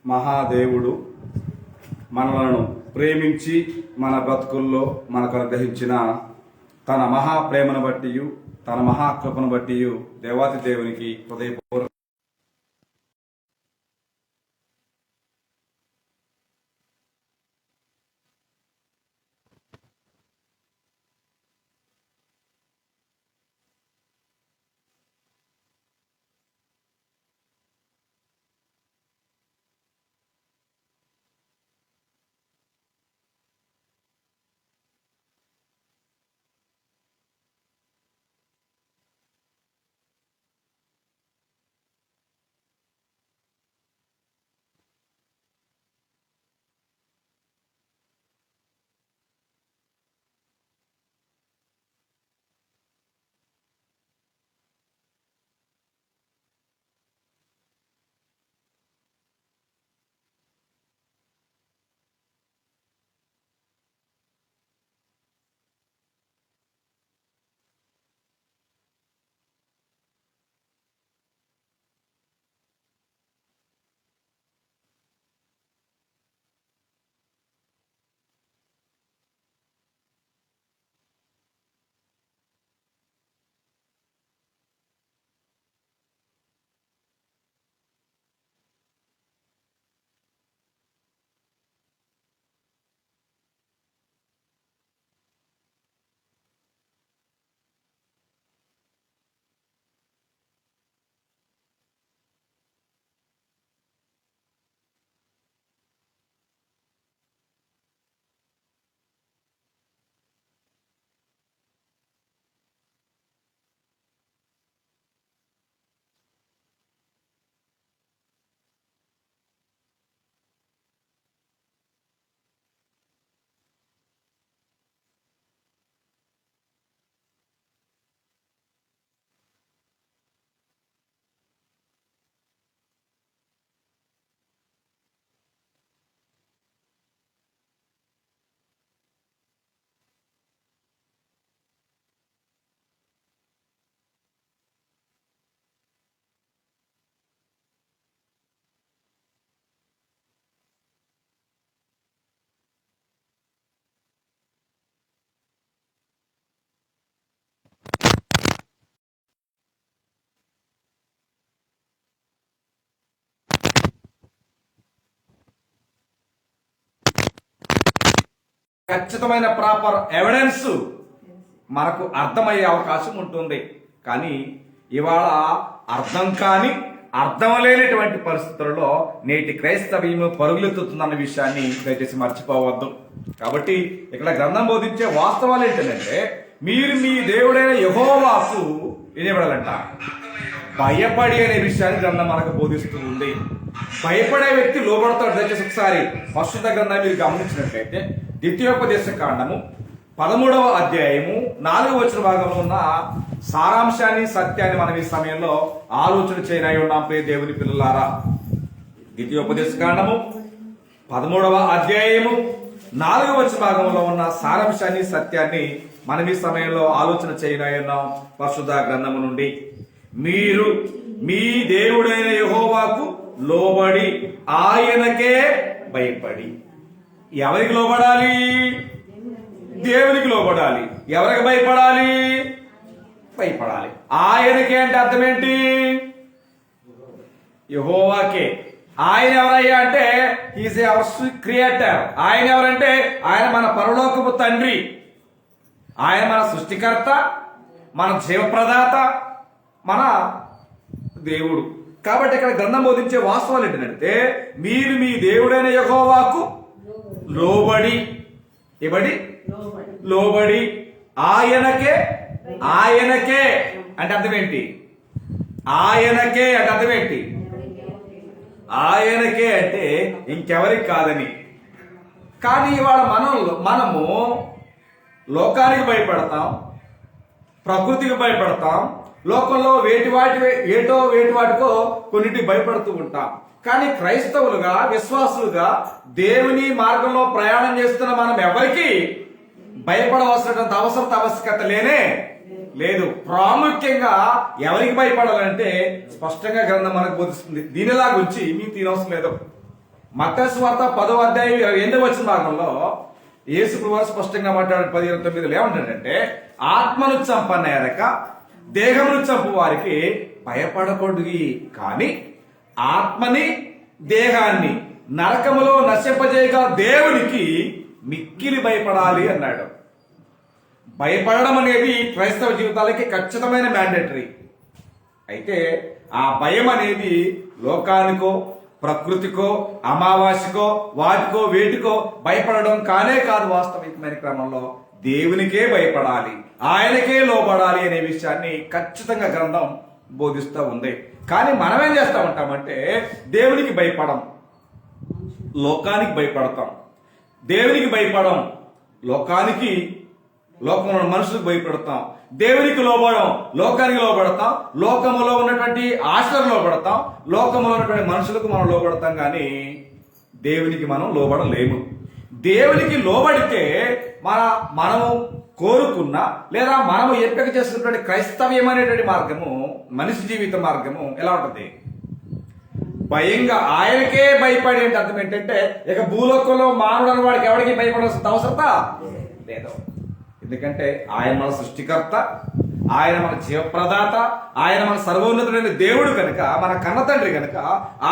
మహాదేవుడు మనలను ప్రేమించి మన బ్రతుకుల్లో మనకు అనుగ్రహించిన తన మహాప్రేమను బట్టి తన మహాకృపను బట్టి దేవాతి దేవునికి హృదయపూర్వక ఖచ్చితమైన ప్రాపర్ ఎవిడెన్స్ మనకు అర్థమయ్యే అవకాశం ఉంటుంది. కానీ ఇవాళ అర్థం లేనటువంటి పరిస్థితుల్లో నేటి క్రైస్తవ్యము పరుగులెత్తుతుందన్న విషయాన్ని దయచేసి మర్చిపోవద్దు. కాబట్టి ఇక్కడ గ్రంథం బోధించే వాస్తవాలు ఏంటంటే మీరు మీ దేవుడైన యెహోవాకు వినబడాలంట భయపడి అనే విషయాన్ని గ్రంథం మనకు బోధిస్తూ ఉంది. భయపడే వ్యక్తి లోబడతాడు. దయచేసి ఒకసారి పరిశుద్ధ గ్రంథాన్ని మీరు గమనించినట్లయితే ద్వితీయోపదేశ కాండము 13వ అధ్యాయము 4వ వచన భాగంలో ఉన్న సారాంశాన్ని సత్యాన్ని మనం ఈ సమయంలో ఆలోచన చేయనై ఉన్నాం. ప్రియ దేవుని పిల్లలారా, ద్వితీయోపదేశ కాండము 13వ అధ్యాయము 4వ వచన భాగంలో ఉన్న సారాంశాన్ని సత్యాన్ని మనం ఈ సమయంలో ఆలోచన చేయనై ఉన్నాం. పరిశుద్ధ గ్రంథము నుండి మీరు మీ దేవుడైన యెహోవాకు లోబడి ఆయనకే భయపడి. ఎవరికి లోబడాలి? దేవునికి లోబడాలి. ఎవరికి భయపడాలి? భయపడాలి. ఆయనకే అంటే అర్థం ఏంటి? యెహోవాకే. ఆయన ఎవరయ్యా అంటే ఈజ్ అవర్ క్రియేటర్. ఆయన ఎవరంటే ఆయన మన పరలోకపు తండ్రి, ఆయన మన సృష్టికర్త, మన జీవప్రదాత, మన దేవుడు. కాబట్టి ఇక్కడ గ్రంథం బోధించే వాస్తవాలు ఏంటంటే మీరు మీ దేవుడైన యెహోవాకు లోబడి ఆయనకే అంటే అర్థం ఏంటి? ఆయనకే అంటే అర్థం ఏంటి? ఆయనకే అంటే ఇంకెవరికి కాదని. కానీ ఇవాళ మనము లోకానికి భయపడతాం, ప్రకృతికి భయపడతాం, లోకంలో వేటి వాటికో కొన్నిటికి భయపడుతూ ఉంటాం. కానీ క్రైస్తవులుగా, విశ్వాసులుగా దేవుని మార్గంలో ప్రయాణం చేస్తున్న మనం ఎవరికి భయపడవలసినంత ఆవశ్యకత లేదు. ప్రాముఖ్యంగా ఎవరికి భయపడాలంటే స్పష్టంగా గ్రంథం మనకు బోధిస్తుంది. దీనిలా గురించి మీకు తినవసరం లేదు. మత్తయి సువార్త 10వ అధ్యాయం 28వ వచన భాగంలో యేసు ప్రభువు స్పష్టంగా మాట్లాడే 10:29 ఏమంటాడంటే, ఆత్మను చంపనేరక దేహమును చంపు వారికి భయపడకూడదు, కానీ ఆత్మని దేహాన్ని నరకములో నశింపజేయక దేవునికి మిక్కిలి భయపడాలి అన్నాడు. భయపడడం అనేది క్రైస్తవ జీవితాలకి ఖచ్చితమైన మ్యాండేటరీ. అయితే ఆ భయం అనేది లోకానికో ప్రకృతికో అమావాస్యకో వాటికో వేటికో భయపడడం కానే కాదు. వాస్తవికమైన క్రమంలో దేవునికే భయపడాలి, ఆయనకే లోబడాలి అనే విషయాన్ని ఖచ్చితంగా గ్రంథం బోధిస్తూ ఉంది. కానీ మనం ఏం చేస్తా ఉంటామంటే దేవునికి భయపడం, లోకానికి భయపడతాం. దేవునికి భయపడం, లోకంలో మనుషులకు భయపడతాం. దేవునికి లోబడం, లోకానికి లోబడతాం. లోకములో ఉన్నటువంటి ఆశలకు లోబడతాం, లోకములో ఉన్నటువంటి మనుషులకు మనం లోబడతాం. కానీ దేవునికి మనం లోబడలేము. దేవునికి లోబడితే మనము కోరుకున్న లేదా మనము ఎంపిక చేసుకున్నటువంటి క్రైస్తవ్యం అనేటువంటి మార్గము, మనిషి జీవిత మార్గము ఎలా ఉంటుంది? భయంగా ఆయనకే భయపడే అర్థం ఏంటంటే, ఇక భూలోకంలో మానవుడు అన్న వాడికి ఎవరికి భయపడాల్సిన అవసరత లేదు. ఎందుకంటే ఆయన మన సృష్టికర్త, ఆయన మన జీవప్రదాత, ఆయన మన సర్వోన్నతుడైన దేవుడు కనుక, మన కన్నతండ్రి కనుక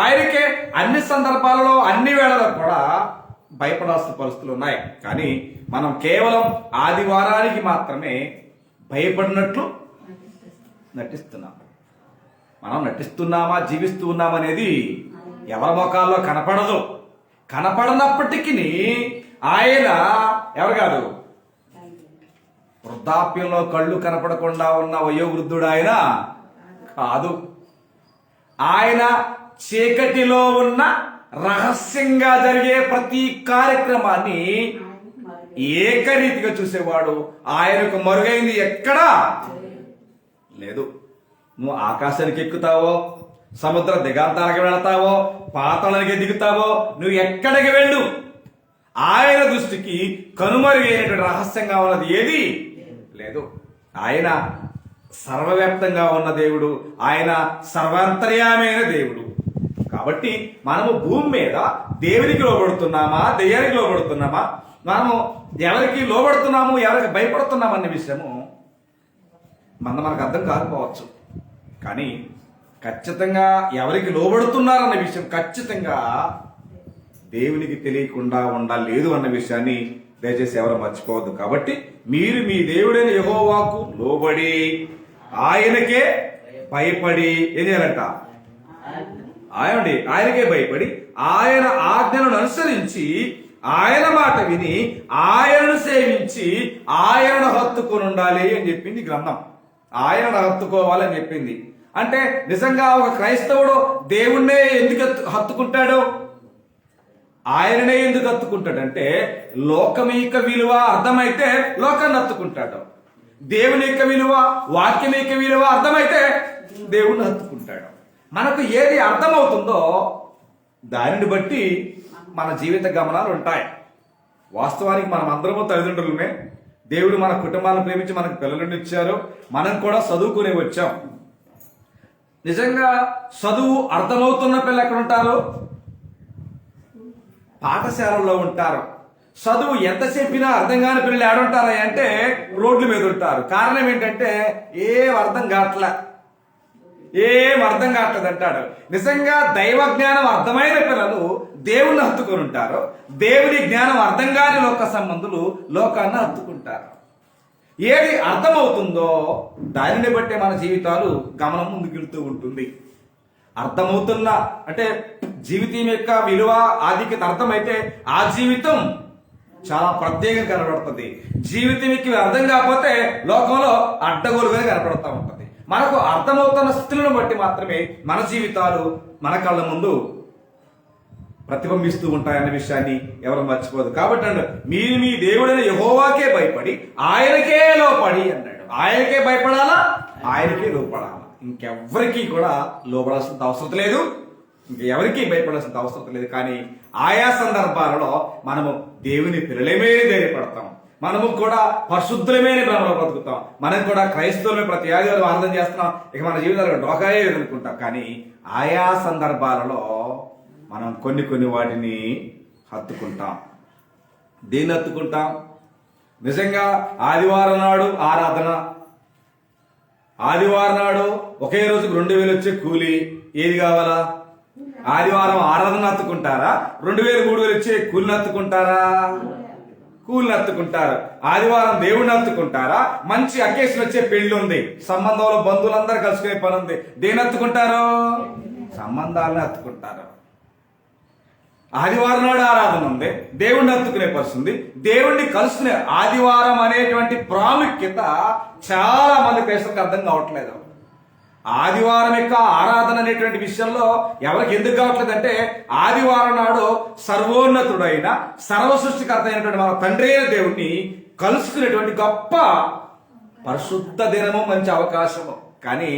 ఆయనకే అన్ని సందర్భాలలో అన్ని వేళలో కూడా భయపడాల్సిన పరిస్థితులు ఉన్నాయి. కానీ మనం కేవలం ఆదివారానికి మాత్రమే భయపడినట్లు నటిస్తున్నాం. మనం నటిస్తున్నామా జీవిస్తూ ఉన్నామనేది ఎవరి ముఖాల్లో కనపడదు. కనపడనప్పటికీ ఆయన ఎవరు కాదు, వృద్ధాప్యంలో కళ్ళు కనపడకుండా ఉన్న వయోవృద్ధుడు ఆయన కాదు. ఆయన చీకటిలో ఉన్న రహస్యంగా జరిగే ప్రతి కార్యక్రమాన్ని ఏకరీతిగా చూసేవాడు. ఆయనకు మరుగైంది ఎక్కడా లేదు. నువ్వు ఆకాశానికి ఎక్కుతావో, సముద్ర దిగాంతానికి వెళతావో, పాతాళానికి దిగుతావో, నువ్వు ఎక్కడికి వెళ్ళు, ఆయన దృష్టికి కనుమరుగైనటువంటి రహస్యంగా ఉన్నది ఏది లేదు. ఆయన సర్వవ్యాప్తంగా ఉన్న దేవుడు, ఆయన సర్వాంతర్యామైన దేవుడు. కాబట్టి మనము భూమి మీద దేవునికి లోబడుతున్నామా, దెయ్యానికి లోబడుతున్నామా, మనము ఎవరికి లోబడుతున్నాము, ఎవరికి భయపడుతున్నాము అనే విషయము మనకు అర్థం కాకపోవచ్చు. కానీ ఖచ్చితంగా ఎవరికి లోబడుతున్నారన్న విషయం ఖచ్చితంగా దేవునికి తెలియకుండా ఉండలేదు అన్న విషయాన్ని దయచేసి ఎవరు మర్చిపోవద్దు. కాబట్టి మీరు మీ దేవుడైన యెహోవాకు లోబడి ఆయనకే భయపడి ఏం చేయాలంట? ఆయనకే భయపడి ఆయన ఆజ్ఞలను అనుసరించి ఆయన మాట విని ఆయనను సేవించి ఆయనను హత్తుకొని ఉండాలి అని చెప్పింది గ్రంథం. ఆయనను హత్తుకోవాలని చెప్పింది. అంటే నిజంగా ఒక క్రైస్తవుడు దేవుణ్ణే ఎందుకు హత్తుకుంటాడు, ఆయననే ఎందుకు హత్తుకుంటాడంటే లోకం యొక్క విలువ అర్థమైతే లోకాన్ని హత్తుకుంటాడు, దేవుని యొక్క విలువ, వాక్యం యొక్క విలువ అర్థమైతే దేవుణ్ణి హత్తుకుంటాడు. మనకు ఏది అర్థమవుతుందో దానిని బట్టి మన జీవిత గమనాలు ఉంటాయి. వాస్తవానికి మనం అందరము తల్లిదండ్రులమే. దేవుడు మన కుటుంబాలను ప్రేమించి మనకు పిల్లలను ఇచ్చారు. మనం కూడా చదువుకునే వచ్చాం. నిజంగా చదువు అర్థమవుతున్న పిల్లలు ఎక్కడ ఉంటారు? పాఠశాలలో ఉంటారు. చదువు ఎంత చెప్పినా అర్థం కాని పిల్లలు ఏడుంటారా అంటే రోడ్ల మీద ఉంటారు. కారణం ఏంటంటే ఏం అర్థం కావట్లేదు అంటాడు. నిజంగా దైవ జ్ఞానం అర్థమైన పిల్లలు దేవుణ్ణి హత్తుకొని ఉంటారు. దేవుని జ్ఞానం అర్థం కాని లోక సంబంధులు లోకాన్ని హత్తుకుంటారు. ఏది అర్థమవుతుందో దానిని బట్టే మన జీవితాలు గమనం ముందుకెళ్తూ ఉంటుంది. అర్థమవుతున్న అంటే జీవితం యొక్క విలువ ఆధిక్యత అర్థమైతే ఆ జీవితం చాలా ప్రత్యేకంగా కనబడుతుంది. జీవితం అర్థం కాకపోతే లోకంలో అడ్డగోలుగా కనపడుతూ ఉంటుంది. మనకు అర్థమవుతున్న స్థితులను బట్టి మాత్రమే మన జీవితాలు మన కళ్ళ ముందు ప్రతిబింబిస్తూ ఉంటాయన్న విషయాన్ని ఎవరు మర్చిపోదు. కాబట్టి మీరు మీ దేవుడైన యెహోవాకే భయపడి ఆయనకే లోపడి అన్నాడు. ఆయనకే భయపడాలా, ఆయనకే లోపడాలా. ఇంకెవ్వరికీ కూడా లోపడాల్సిన అవసరం లేదు, ఇంకెవరికి భయపడాల్సిన అవసరం లేదు. కానీ ఆయా సందర్భాలలో మనము దేవుని పిల్లలమే ధైర్యపడతాం. మనము కూడా పరిశుద్ధులమైన భ్రమలో బ్రతుకుతాం. మనం కూడా క్రైస్తవులమే ప్రతి ఆదివారం ఆరాధన చేస్తున్నాం, ఇక మన జీవితాలు డోకాయే అనుకుంటాం. కానీ ఆయా సందర్భాలలో మనం కొన్ని వాటిని హత్తుకుంటాం. దేన్ని హత్తుకుంటాం? నిజంగా ఆదివారం నాడు ఆరాధన, ఆదివారం నాడు ఒకే రోజుకు 2000 వచ్చే కూలి ఏది కావాలా? ఆదివారం ఆరాధన హత్తుకుంటారా? 2000 3000 వచ్చే కూలిని హత్తుకుంటారా? కూలిని హత్తుకుంటారు. ఆదివారం దేవుడిని హత్తుకుంటారా? మంచి అకేషన్ వచ్చే పెళ్లి ఉంది, సంబంధంలో బంధువులందరూ కలుసుకునే పని ఉంది, దేని హత్తుకుంటారు? సంబంధాలను హత్తుకుంటారు. ఆదివారం నాడు ఆరాధన ఉంది, దేవుణ్ణి హత్తుకునే పరిస్థితుంది, దేవుణ్ణి కలుసుకునే ఆదివారం అనేటువంటి ప్రాముఖ్యత చాలా మంది క్రైస్తవులకు అర్థం కావట్లేదు. ఆదివారం యొక్క ఆరాధన అనేటువంటి విషయంలో ఎవరికి ఎందుకు కావట్లేదు అంటే, ఆదివారం నాడు సర్వోన్నతుడైన సర్వ సృష్టికర్త అయినటువంటి మన తండ్రి అయిన దేవుణ్ణి కలుసుకునేటువంటి గొప్ప పరిశుద్ధ దినము, మంచి అవకాశము. కానీ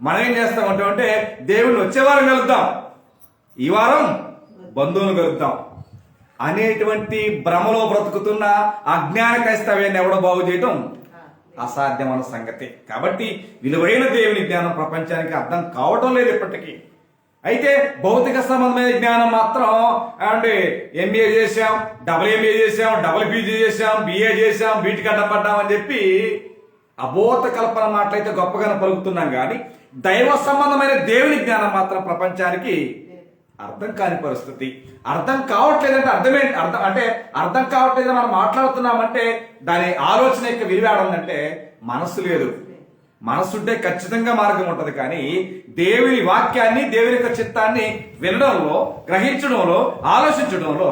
మనం ఏం చేస్తామంటే దేవుణ్ణి వచ్చే వారం కలుద్దాం, ఈ వారం బంధువులు కలుద్దాం అనేటువంటి భ్రమలో బ్రతుకుతున్న అజ్ఞాన క్రైస్తవ్యాన్ని ఎవడో బాగు చేయడం అసాధ్యమైన సంగతి. కాబట్టి విలువైన దేవుని జ్ఞానం ప్రపంచానికి అర్థం కావటం లేదు ఇప్పటికీ. అయితే భౌతిక సంబంధమైన జ్ఞానం మాత్రం అంటే ఎంబీఏ చేశాం, డబుల్ ఎంబీఏ చేశాం, డబుల్ పీజీ చేశాం, బిఏ చేశాం, వీటికి అడ్డపడ్డాం అని చెప్పి అబోధ కల్పన మాటలైతే గొప్పగానే పలుకుతున్నాం. కానీ దైవ సంబంధమైన దేవుని జ్ఞానం మాత్రం ప్రపంచానికి అర్థం కాని పరిస్థితి. అర్థం కావట్లేదంటే అర్థం కావట్లేదని మనం మాట్లాడుతున్నామంటే దాని ఆలోచన యొక్క విలువేడంటే మనస్సు లేదు. మనస్సుంటే ఖచ్చితంగా మార్గం ఉంటది. కానీ దేవుని వాక్యాన్ని, దేవుని యొక్క చిత్తాన్ని వినడంలో, గ్రహించడంలో, ఆలోచించడంలో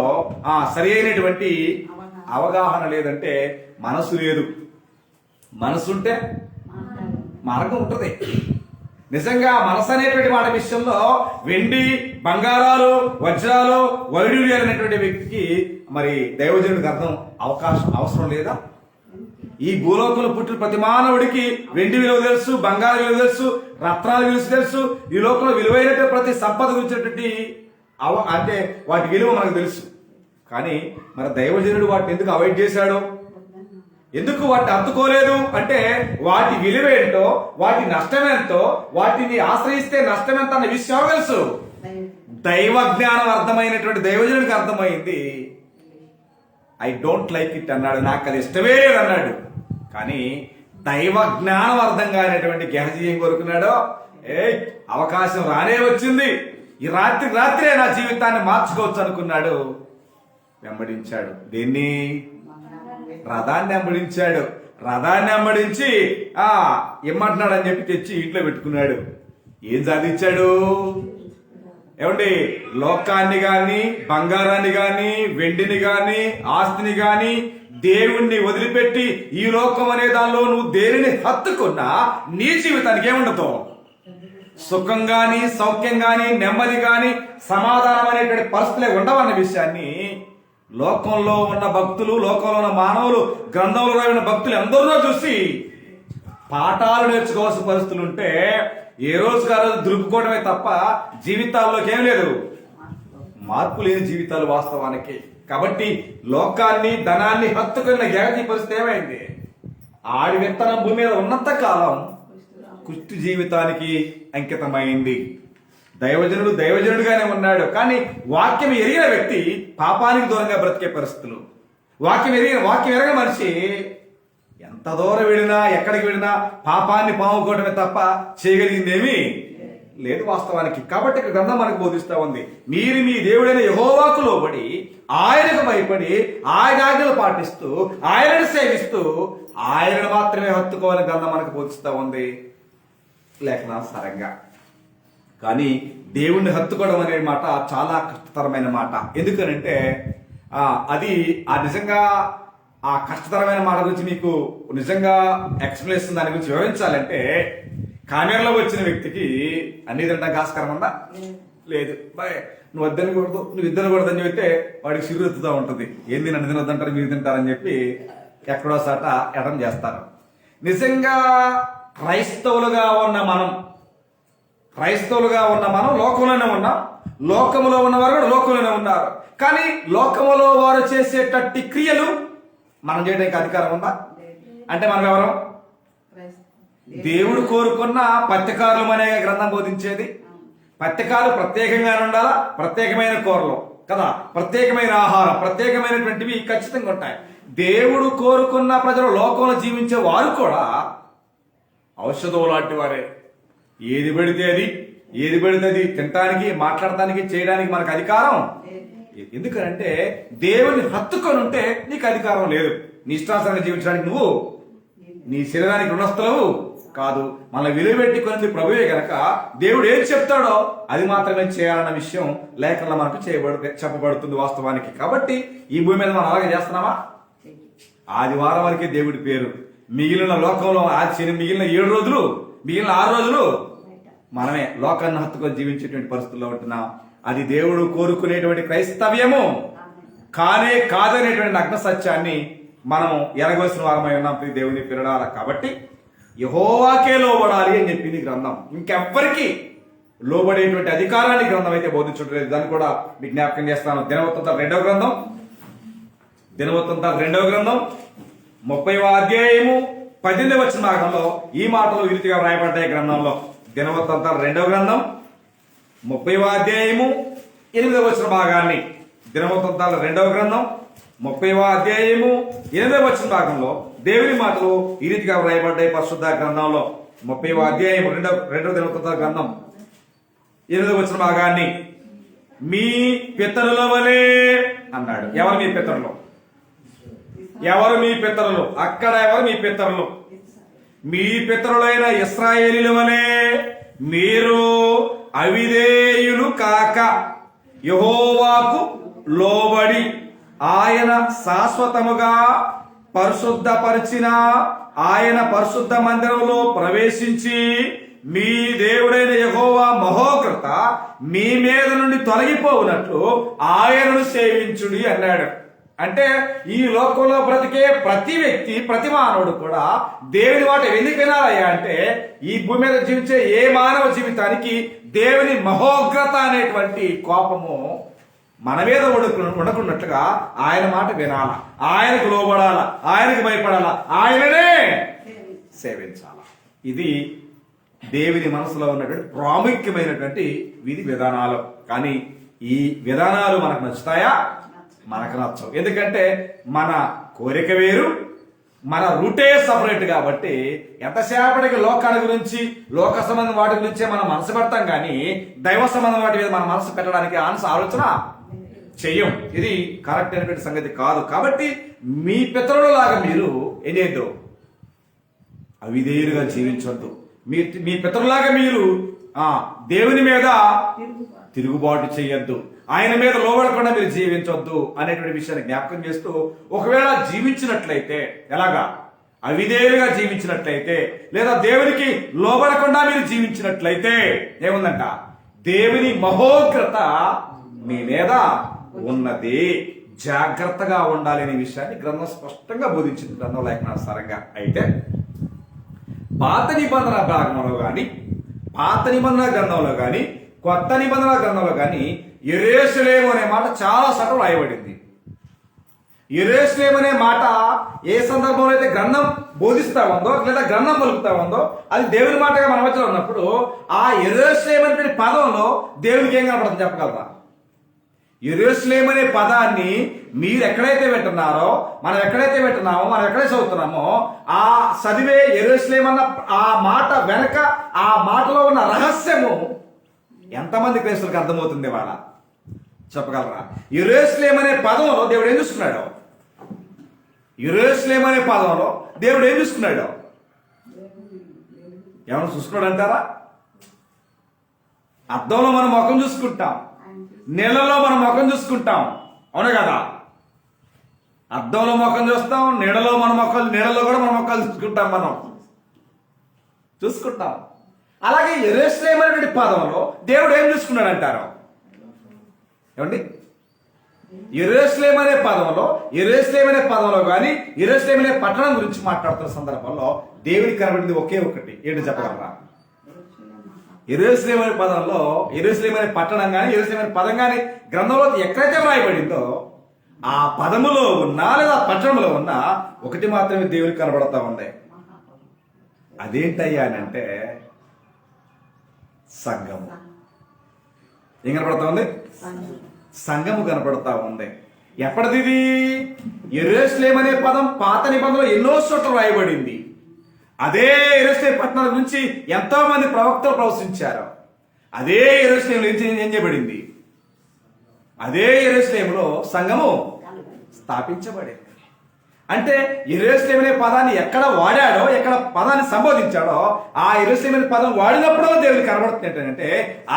సరి అయినటువంటి అవగాహన లేదంటే మనసు లేదు. మనసుంటే మార్గం ఉంటది. నిజంగా మనసు అనేటువంటి మాట విషయంలో వెండి, బంగారాలు, వజ్రాలు, వైడూర్యాలు అనేటువంటి వ్యక్తికి మరి దైవజనుడికి అవసరం లేదా? ఈ భూలోకంలో పుట్టిన ప్రతి మానవుడికి వెండి విలువ తెలుసు, బంగారు విలువ తెలుసు, రత్నాల విలువ తెలుసు. ఈ లోకంలో విలువైనటువంటి ప్రతి సంపద గురించినటువంటి అంటే వాటి విలువ మనకు తెలుసు. కానీ మన దైవజనుడు వాటిని ఎందుకు అవాయిడ్ చేశాడు? ఎందుకు వాటిని అందుకోలేదు అంటే వాటి విలువేంటో, వాటి నష్టమేంటో, వాటిని ఆశ్రయిస్తే నష్టమెంత అన్న విషయం తెలుసు. దైవ జ్ఞానం అర్థమైనటువంటి దైవజనుడికి అర్థమైంది. ఐ డోంట్ లైక్ ఇట్ అన్నాడు, నాకు అది ఇష్టమే లేదు అన్నాడు. కానీ దైవ జ్ఞానం అర్థం కానిటువంటి గెహజీ ఏం కోరుకున్నాడో, అవకాశం రానే వచ్చింది, ఈ రాత్రే నా జీవితాన్ని మార్చుకోవచ్చు అనుకున్నాడు. వెంబడించాడు. దేన్ని? రథాన్ని వెంబడించాడు. రథాన్ని వెంబడించి ఏమంటున్నాడు అని చెప్పి తెచ్చి ఇంట్లో పెట్టుకున్నాడు. ఏం సాధించాడు? ఏమండి, లోకాన్ని గాని, బంగారాన్ని గాని, వెండిని గాని, ఆస్తిని గాని, దేవుణ్ణి వదిలిపెట్టి ఈ లోకం అనే దానిలో నువ్వు దేనిని హత్తుకున్నా నీ జీవితానికి ఏముండదు? సుఖం గాని, సౌఖ్యం గాని, నెమ్మది గాని, సమాధానం అనేటువంటి పరిస్థితులే ఉండవన్న విషయాన్ని లోకంలో ఉన్న భక్తులు, లోకంలో ఉన్న మానవులు, గ్రంథంలో రాసిన భక్తులు ఎందరో చూసి పాఠాలు నేర్చుకోవాల్సిన పరిస్థితులు ఉంటే ఏ రోజుకి ఆ రోజు దులుపుకోవడమే తప్ప జీవితాల్లోకి ఏం లేదు, మార్పు లేని జీవితాలు వాస్తవానికి. కాబట్టి లోకాన్ని, ధనాన్ని హత్తుకున్న ఏకీ పరిస్థితి ఏమైంది? ఆడి విత్తనం భూమి మీద ఉన్నంత కాలం కుష్టి జీవితానికి అంకితమైంది. దైవజనుడుగానే ఉన్నాడు. కానీ వాక్యం ఎరిగిన వ్యక్తి పాపానికి దూరంగా బ్రతికే పరిస్థితులు. వాక్యం ఎరగని మనిషి ఎంత దూరం వెళ్ళినా, ఎక్కడికి వెళ్ళినా పాపాన్ని పాముకోవడమే తప్ప చేయగలిగిందేమీ లేదు వాస్తవానికి. కాబట్టి ఇక్కడ గ్రంథం మనకు బోధిస్తా ఉంది, మీరు మీ దేవుడైన యెహోవాకు లోబడి, ఆయనకు భయపడి, ఆయన ఆజ్ఞలు పాటిస్తూ, ఆయనను సేవిస్తూ, ఆయనను మాత్రమే హత్తుకోవాలని గ్రంథం మనకు బోధిస్తా ఉంది లేఖనానుసారంగా. కానీ దేవుణ్ణి హత్తుకోవడం అనే మాట చాలా కష్టతరమైన మాట. ఎందుకనంటే అది నిజంగా ఆ కష్టతరమైన మాట గురించి మీకు నిజంగా ఎక్స్ప్లెనేషన్ దాని గురించి వివరించాలంటే, కామెరలో వచ్చిన వ్యక్తికి అన్ని తింటానికి ఆస్కారం ఉందా? లేదు. నువ్వు వద్దనకూడదు, నువ్వు ఇద్దరు అని చెప్తే వాడికి సిరుతుతా ఉంటుంది. ఏంది నన్ను తినొద్దంటారు, మీరు తింటారని చెప్పి ఎక్కడో సాట ఎడం చేస్తారు. నిజంగా క్రైస్తవులుగా ఉన్న మనం లోకంలోనే ఉన్నాం. లోకములో ఉన్నవారు కూడా లోకంలోనే ఉన్నారు. కానీ లోకములో వారు చేసేటట్టి క్రియలు మనం చేయడానికి అధికారం ఉందా? అంటే మనం ఎవరు? దేవుడు కోరుకున్న పత్యకారులమనే గ్రంథం బోధించేది. పథ్యకాలు ప్రత్యేకంగానే ఉండాలా, ప్రత్యేకమైన కూరలు కదా, ప్రత్యేకమైన ఆహారం, ప్రత్యేకమైనటువంటివి ఖచ్చితంగా ఉంటాయి. దేవుడు కోరుకున్న ప్రజలు లోకంలో జీవించే వారు కూడా ఔషధం లాంటి వారే. ఏది పడితే అది తినటానికి, మాట్లాడటానికి, చేయడానికి మనకు అధికారం. ఎందుకంటే దేవుని హత్తుకొని ఉంటే నీకు అధికారం లేదు. నీ ఇష్టాసనంగా జీవించడానికి నువ్వు నీ శరీరానికి రుణస్థులవు కాదు. మన విలువ పెట్టుకునేది ప్రభువే గనక దేవుడు ఏం చెప్తాడో అది మాత్రమే చేయాలన్న విషయం లేఖనంలో మనకు చెప్పబడుతుంది వాస్తవానికి. కాబట్టి ఈ భూమి మీద మనం అలాగే చేస్తున్నామా? ఆదివారం వరకే దేవుడి పేరు. మిగిలిన లోకంలో మిగిలిన 7 రోజులు, మిగిలిన 6 రోజులు మనమే లోకాన్ని హత్తుకొని జీవించేటువంటి పరిస్థితుల్లో ఉంటున్నాం. అది దేవుడు కోరుకునేటువంటి క్రైస్తవ్యము కానే కాదనేటువంటి నగ్న సత్యాన్ని మనం ఎరగవలసిన వారమై ఉన్నాం దేవుని పిల్లడాల. కాబట్టి యెహోవాకే లోబడాలి అని చెప్పింది గ్రంథం. ఇంకెవ్వరికి లోబడేటువంటి అధికారాన్ని గ్రంథం అయితే బోధించట్లేదు. దాన్ని కూడా మీకు జ్ఞాపకం చేస్తాను. దినవృత్తాంతాలు 2వ గ్రంథం 30వ అధ్యాయము 18వ వచన భాగంలో ఈ మాటలు ఈ రీతిగా వ్రాయబడ్డాయి గ్రంథంలో. దినవృత్తాంతాలు 2వ గ్రంథం 30వ అధ్యాయము 8వ వచన భాగాన్ని, దినవృత్తాంతాలు 2వ గ్రంథం 30వ అధ్యాయము 8వ వచన భాగంలో దేవుని మాటలు ఈ రీతిగా వ్రాయబడ్డాయి పరిశుద్ధ గ్రంథంలో. 30వ అధ్యాయం 2వ దినవృత్తాంతాల గ్రంథం 8వ వచన భాగాన్ని, మీ పితరుల వలె అన్నాడు. ఎవరు మీ పితరులు? ఎవరు మీ పితరులు? అక్కడ ఎవరు మీ పితరులు? మీ పితరులైన ఇశ్రాయేలీల వలె మీరు అవిధేయులు కాక యెహోవాకు లోబడి ఆయన శాశ్వతముగా పరిశుద్ధపరిచిన ఆయన పరిశుద్ధ మందిరంలో ప్రవేశించి మీ దేవుడైన యెహోవా మహోగ్రత మీ మీద నుండి తొలగిపోవునట్లు ఆయనను సేవించుడి అన్నాడు. అంటే ఈ లోకంలో బ్రతికే ప్రతి వ్యక్తి, ప్రతి మానవుడు కూడా దేవుని మాట ఎందుకు వినాలయ్యా అంటే, ఈ భూమి మీద జీవించే ఏ మానవ జీవితానికి దేవుని మహోగ్రత అనేటువంటి కోపము మన మీద ఉండకున్నట్లుగా ఆయన మాట వినాలా, ఆయనకు లోబడాలా, ఆయనకు భయపడాలా, ఆయననే సేవించాలా. ఇది దేవుని మనసులో ఉన్నటువంటి ప్రాముఖ్యమైనటువంటి విధి విధానాలు. కానీ ఈ విధానాలు మనకు నచ్చుతాయా? మనకు నచ్చవు. ఎందుకంటే మన కోరిక వేరు, మన రూటే సపరేట్. కాబట్టి ఎంతసేపటికి లోకాల గురించి, లోక సంబంధం వాటి గురించే మనం మనసు పెడతాం, కానీ దైవ సంబంధం వాటి మీద మన మనసు పెట్టడానికి ఆలోచన చెయ్యం. ఇది కరెక్ట్ అయినటువంటి సంగతి కాదు. కాబట్టి మీ పితరులలాగా మీరు ఏం చేయొద్దు, అవిధేయులుగా జీవించొద్దు. మీ పితరులాగా మీరు దేవుని మీద తిరుగుబాటు చేయొద్దు, ఆయన మీద లోబడకుండా మీరు జీవించొద్దు అనేటువంటి విషయాన్ని జ్ఞాపకం చేస్తూ, ఒకవేళ జీవించినట్లయితే ఎలాగా? అవిధేయులుగా జీవించినట్లయితే, లేదా దేవునికి లోబడకుండా మీరు జీవించినట్లయితే ఏముందంట? దేవుని మహోగ్రత మీ మీద ఉన్నది. జాగ్రత్తగా ఉండాలి అనే విషయాన్ని గ్రంథం స్పష్టంగా బోధించింది, గ్రంథం లేఖనానుసారంగా. అయితే పాత నిబంధన భాగంలో కానీ, పాత నిబంధన గ్రంథంలో కానీ, కొత్త నిబంధన గ్రంథంలో కానీ యెరూషలేము అనే మాట చాలా సార్లు రాయబడింది. యెరూషలేము అనే మాట ఏ సందర్భంలో అయితే గ్రంథం బోధిస్తా ఉందో, లేదా గ్రంథం పలుకుతా ఉందో, అది దేవుని మాటగా మన మధ్యలో ఉన్నప్పుడు ఆ యెరూషలేము అనే పదంలో దేవునికి ఏం కనపడుతుంది చెప్పగలరా? యెరూషలేము అనే పదాన్ని మీరు ఎక్కడైతే వింటున్నారో, మనం ఎక్కడైతే వింటున్నామో, మనం ఎక్కడైతే చదువుతున్నామో, ఆ చదివే యెరూషలేము అన్న ఆ మాట వెనక ఆ మాటలో ఉన్న రహస్యము ఎంతమంది క్రైస్తవులకు అర్థమవుతుంది వాళ్ళ చెప్పగలరా? యెరూషలేము అనే పదంలో దేవుడు ఏం చూసుకున్నాడు? యెరూషలేము అనే పదంలో దేవుడు ఏం చూసుకున్నాడు? ఏమైనా చూసుకున్నాడు అంటారా? అద్దంలో మనం ముఖం చూసుకుంటాం, నీళ్ళలో మనం ముఖం చూసుకుంటాం, అవునా కదా? అద్దంలో ముఖం చూస్తాం, నీడలో కూడా మన ముఖాలు చూసుకుంటాం. అలాగే యెరూషలేము అనే పదంలో దేవుడు ఏం చూసుకున్నాడు అంటారు? ఏమండి? యెరూషలేము అనే పదంలో కానీ, యెరూషలేము అనే పట్టణం గురించి మాట్లాడుతున్న సందర్భంలో దేవుడికి కనబడింది ఒకే ఒకటి. ఏంటి చెప్పగలరా? యెరూషలేము అనే పదంలో, యెరూషలేము అనే పట్టణం కానీ, యెరూషలేము అనే పదం కానీ గ్రంథంలో ఎక్కడైతే రాయబడిందో ఆ పదములో ఉన్నా లేదా పట్టణంలో ఉన్నా ఒకటి మాత్రమే దేవుడికి కనబడతా ఉంది. అదేంటయ్యా అని అంటే సంఘము. ఏం కనపడతా ఉంది? సంఘము కనపడతా ఉంది. ఎప్పటిది ఇది? యెరూషలేము అనే పదం పాత నిబంధనలో ఎన్నో చోట్ల రాయబడింది. అదే యెరూషలేము పట్టణాల గురించి ఎంతో మంది ప్రవక్తలు ప్రవచించారు. అదే యెరూషలేములో ఏం చేయబడింది? అదే యెరూషలేములో సంఘము స్థాపించబడింది. అంటే యెరూషలేము అనే పదాన్ని ఎక్కడ వాడాడో, ఎక్కడ పదాన్ని సంబోధించాడో, ఆ యెరూషలేము అనే పదం వాడినప్పుడు దేవునికి కనబడుతుంది ఏంటంటే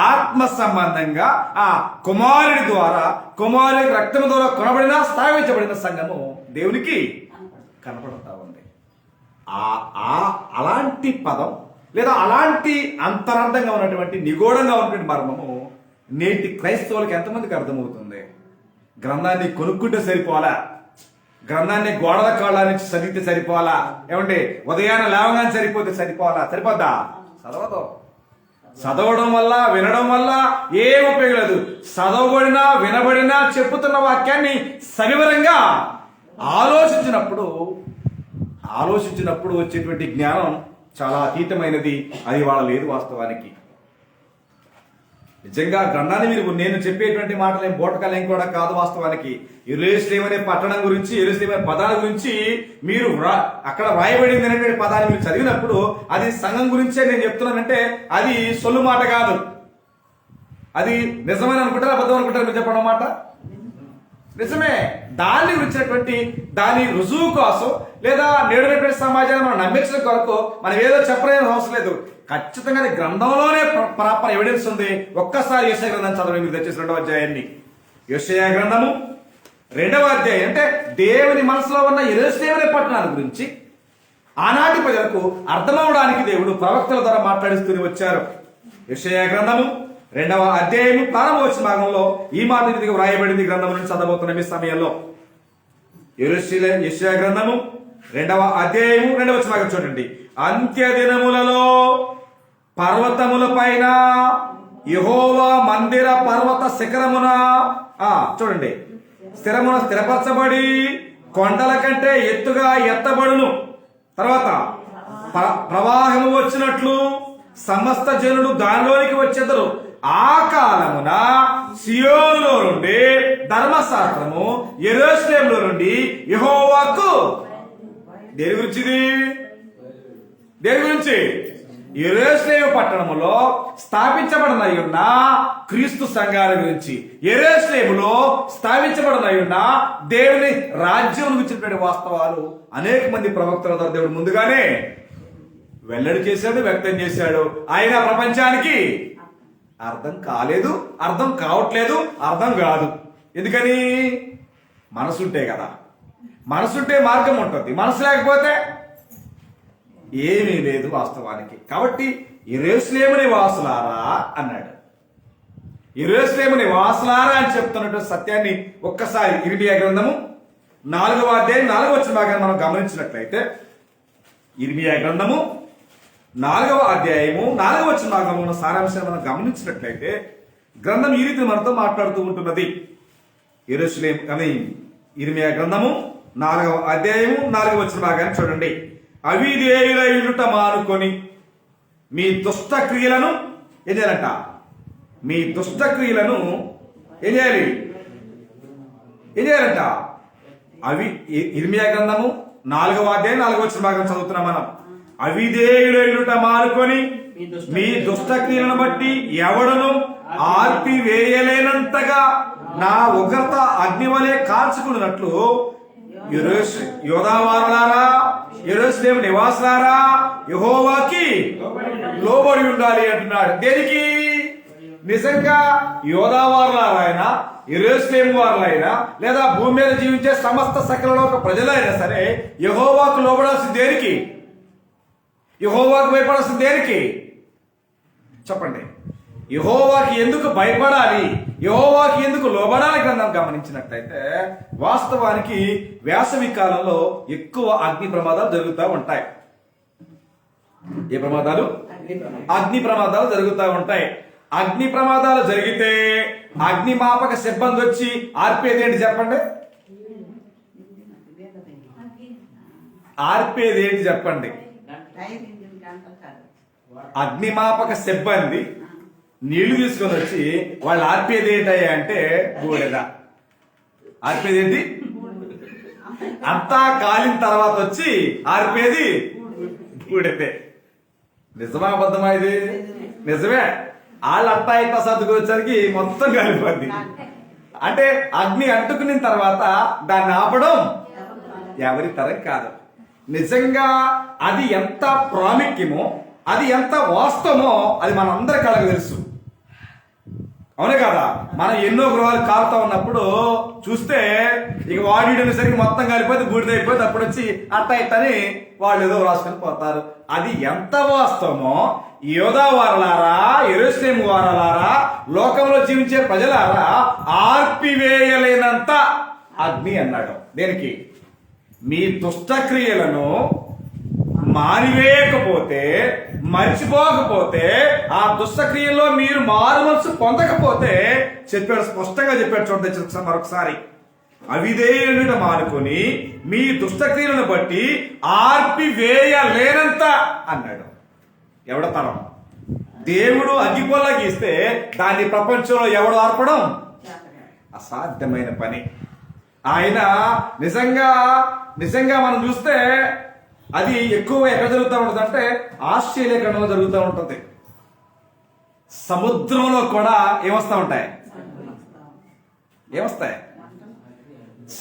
ఆత్మ సంబంధంగా ఆ కుమారుడి ద్వారా, కుమారుడి రక్తం ద్వారా కొనబడిన స్థాపించబడిన సంఘము దేవునికి కనపడతా ఉంది. అలాంటి పదం లేదా అలాంటి అంతరార్థంగా ఉన్నటువంటి నిగూఢంగా ఉన్నటువంటి మర్మము నేటి క్రైస్తవులకు ఎంతమందికి అర్థమవుతుంది? గ్రంథాన్ని కొనుక్కుంటే సరిపోవాలా? గ్రంథాన్ని గోడల కాళ్ళ నుంచి చదివితే సరిపోవాలా? ఏమంటే ఉదయాన్నే లేవగానే సరిపోతే సరిపోద్దా? చదవదు. చదవడం వల్ల, వినడం వల్ల ఏం ఉపయోగం లేదు. చదవబడినా వినబడినా చెప్పుతున్న వాక్యాన్ని సవివరంగా ఆలోచించినప్పుడు వచ్చేటువంటి జ్ఞానం చాలా అతీతమైనది. అది వాళ్ళ లేదు వాస్తవానికి. నిజంగా గ్రంథాన్ని నేను చెప్పేటువంటి మాటలు ఏం బోటకాలు ఏం కూడా కాదు. వాస్తవానికి యెరూషలేము అనే పట్టణం గురించి, యెరూషలేము అనే పదాల గురించి మీరు అక్కడ రాయబడింది అనేటువంటి పదాన్ని మీరు చదివినప్పుడు అది సంఘం గురించే నేను చెప్తున్నానంటే అది సొల్లు మాట కాదు. అది నిజమని అనుకుంటారా, అబద్ధం అనుకుంటారా? మీరు చెప్పడం మాట నిజమే. దాన్ని గురించినటువంటి దాని రుజువు కోసం లేదా నేడునటువంటి సమాజాన్ని మనం నమ్మించడం కొరకు మనం ఏదో చెప్పలేని అవసరం లేదు. ఖచ్చితంగా గ్రంథంలోనే ప్రాపర్ ఎవిడెన్స్ ఉంది. ఒక్కసారి యెషయా గ్రంథం చదవండి. మీరు తెచ్చేసి 2వ అధ్యాయాన్ని, యెషయా గ్రంథము 2వ అధ్యాయం. అంటే దేవుని మనసులో ఉన్న యెరూషలేము అనే పట్టణాల గురించి ఆనాటి ప్రజలకు అర్థమవడానికి దేవుడు ప్రవక్తల ద్వారా మాట్లాడిస్తూనే వచ్చారు. యెషయా గ్రంథము 2వ అధ్యాయము ప్రారంభ భాగంలో ఈ మాట ఇది వ్రాయబడింది. గ్రంథం నుంచి చదవబోతున్న ఈ సమయంలో యెషయా గ్రంథము 2వ అధ్యాయము 2వ భాగం చూడండి. అంత్య దినములలో పర్వతముల పైన యెహోవా మందిర పర్వత శిఖరమున చూడండి స్థిరపరచబడి కొండల కంటే ఎత్తుగా ఎత్తబడును. తర్వాత ప్రవాహము వచ్చినట్లు సమస్త జనులు దానిలోనికి వచ్చేదరు. ఆ కాలమున సియోనులో నుండి ధర్మశాస్త్రము, యెరూషలేములో నుండి యెహోవాకు దేని గురించి యెరూషలేము పట్టణములో స్థాపించబడిన క్రీస్తు సంఘాల గురించి, యెరూషలేములో స్థాపించబడిన దేవుని రాజ్యం గురించినటువంటి వాస్తవాలు అనేక మంది ప్రవక్తల ద్వారా దేవుడు ముందుగానే వెల్లడి చేశాడు, వ్యక్తం చేశాడు. ఆయన ప్రపంచానికి అర్థం కాలేదు, అర్థం కావట్లేదు, అర్థం కాదు. ఎందుకని? మనసుంటే కదా. మనసుంటే మార్గం ఉంటుంది, మనసు లేకపోతే ఏమీ లేదు వాస్తవానికి. కాబట్టి యెరూషలేము నివాసులారా అన్నాడు. యెరూషలేము నివాసులారా అని చెప్తున్నటువంటి సత్యాన్ని ఒక్కసారి ఇర్మియా గ్రంథము 4వ అధ్యాయం 4వ వచనం భాగాన్ని మనం గమనించినట్లయితే, ఇర్మియా గ్రంథము 4వ అధ్యాయము 4వ వచనం భాగంలో ఉన్న సారాంశాన్ని మనం గమనించినట్లయితే గ్రంథం ఈ రీతి మనతో మాట్లాడుతూ ఉంటున్నది. యెరూషలేము అని ఇర్మియా గ్రంథము 4వ అధ్యాయము 4వ వచనం భాగాన్ని చూడండి. అవిధేయులై ఉండుట మానుకొని మీ దుష్ట క్రియలను ఏం చేయాలంట? మీ దుష్ట క్రియలను ఏం చేయాలంట? ఇర్మియా గ్రంథము 4వ అధ్యాయం 4వ వచనం భాగం చదువుతున్నాం మనం. అవిధేయులై ఉండుట మానుకొని మీ దుష్ట క్రియలను బట్టి ఎవడను ఆర్పివేయలేనంతగా నా ఉగ్రత అగ్నివలే కాల్చుకున్నట్లు యోధావారులారా, యెరూషలేము నివాసులారా యెహోవాకి లోబడి ఉండాలి అంటున్నాడు. దేనికి? నిజంగా యోధావారులారైనా, యెరూషలేము వారులైనా లేదా భూమి మీద జీవించే సమస్త సకలలోక ప్రజలైనా సరే యెహోవాకు లోబడాల్సింది దేనికి? యెహోవాకు భయపడాల్సింది దేనికి? చెప్పండి. యెహోవాకి ఎందుకు భయపడాలి, యెహోవాకి ఎందుకు లోబడాలి గ్రంథం గమనించినట్లయితే వాస్తవానికి వేసవి కాలంలో ఎక్కువ అగ్ని ప్రమాదాలు జరుగుతూ ఉంటాయి. ఏ ప్రమాదాలు? అగ్ని ప్రమాదాలు జరుగుతూ ఉంటాయి. అగ్ని ప్రమాదాలు జరిగితే అగ్నిమాపక సిబ్బంది వచ్చి ఆర్పేది ఏంటి చెప్పండి? ఆర్పేది ఏంటి చెప్పండి? అగ్నిమాపక సిబ్బంది నీళ్లు తీసుకొని వచ్చి వాళ్ళు ఆర్పేది ఏంటయ్యా అంటే బూడిద. ఆర్పేది ఏంటి? అంతా కాలిన తర్వాత వచ్చి ఆర్పేది బూడిదే. నిజమా అబద్ధమా ఇది? నిజమే. వాళ్ళు అట్టా ఇట్టా సర్దుకొచ్చేసరికి మొత్తం కాలిపోద్ది. అంటే అగ్ని అంటుకున్న తర్వాత దాన్ని ఆపడం ఎవరి తరం కాదు. నిజంగా అది ఎంత ప్రాముఖ్యమో, అది ఎంత వాస్తవమో అది మనందరి కళకు తెలుసు. అవునే కదా? మనం ఎన్నో గృహాలు కాలుతా ఉన్నప్పుడు చూస్తే ఇక వాడిసరికి మొత్తం కలిపోతే బూడిదైపోతే అప్పుడు వచ్చి అట్ట ఇట్టని వాళ్ళు ఏదో రాసుకొని పోతారు. అది ఎంత వాస్తవమో యోధా వారలారా, యెరూషలేము వారలారా, లోకంలో జీవించే ప్రజలారా ఆర్పివేయలేనంత అగ్ని అన్నాడు. దేనికి? మీ దుష్టక్రియలను మానివేయకపోతే, మర్చిపోకపోతే, ఆ దుష్టక్రియల్లో మీరు మారు మనసు పొందకపోతే చెప్పాడు, స్పష్టంగా చెప్పాడు. చూడండి మరొకసారి, అవిధేయులుట మానుకొని మీ దుష్టక్రియలను బట్టి ఆర్పివేయలేనంత అన్నాడు. ఎవడ తరం? దేవుడు అగ్గిపొల్ల గీస్తే దాన్ని ప్రపంచంలో ఎవడు ఆర్పడం అసాధ్యమైన పని. ఆయన నిజంగా మనం చూస్తే అది ఎక్కువ ఎక్కడ జరుగుతూ ఉంటుంది అంటే ఆస్ట్రేలియా ఖండంలో జరుగుతూ ఉంటుంది. సముద్రంలో కూడా ఏమొస్తా ఉంటాయి?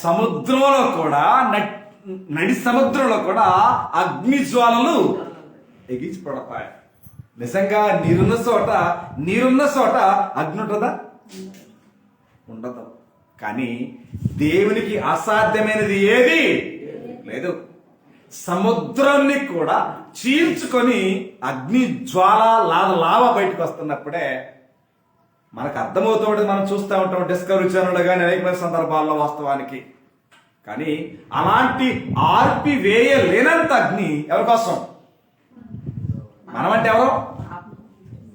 సముద్రంలో కూడా, నడి సముద్రంలో కూడా అగ్ని జ్వాలలు ఎగిచి పడతాయి. నిజంగా నీరున్న చోట అగ్ని ఉంటుందా? ఉండదు. కానీ దేవునికి అసాధ్యమైనది ఏది లేదు. సముద్రాన్ని కూడా చీల్చుకొని అగ్ని జ్వాల లావ బయటకు వస్తున్నప్పుడే మనకు అర్థమవుతుంది. మనం చూస్తూ ఉంటాం డిస్కవరీ ఛానల్ కానీ అనేక సందర్భాల్లో వాస్తవానికి. కానీ అలాంటి ఆర్పివేయలేనంత అగ్ని ఎవరి కోసం? మనమంటే ఎవరు?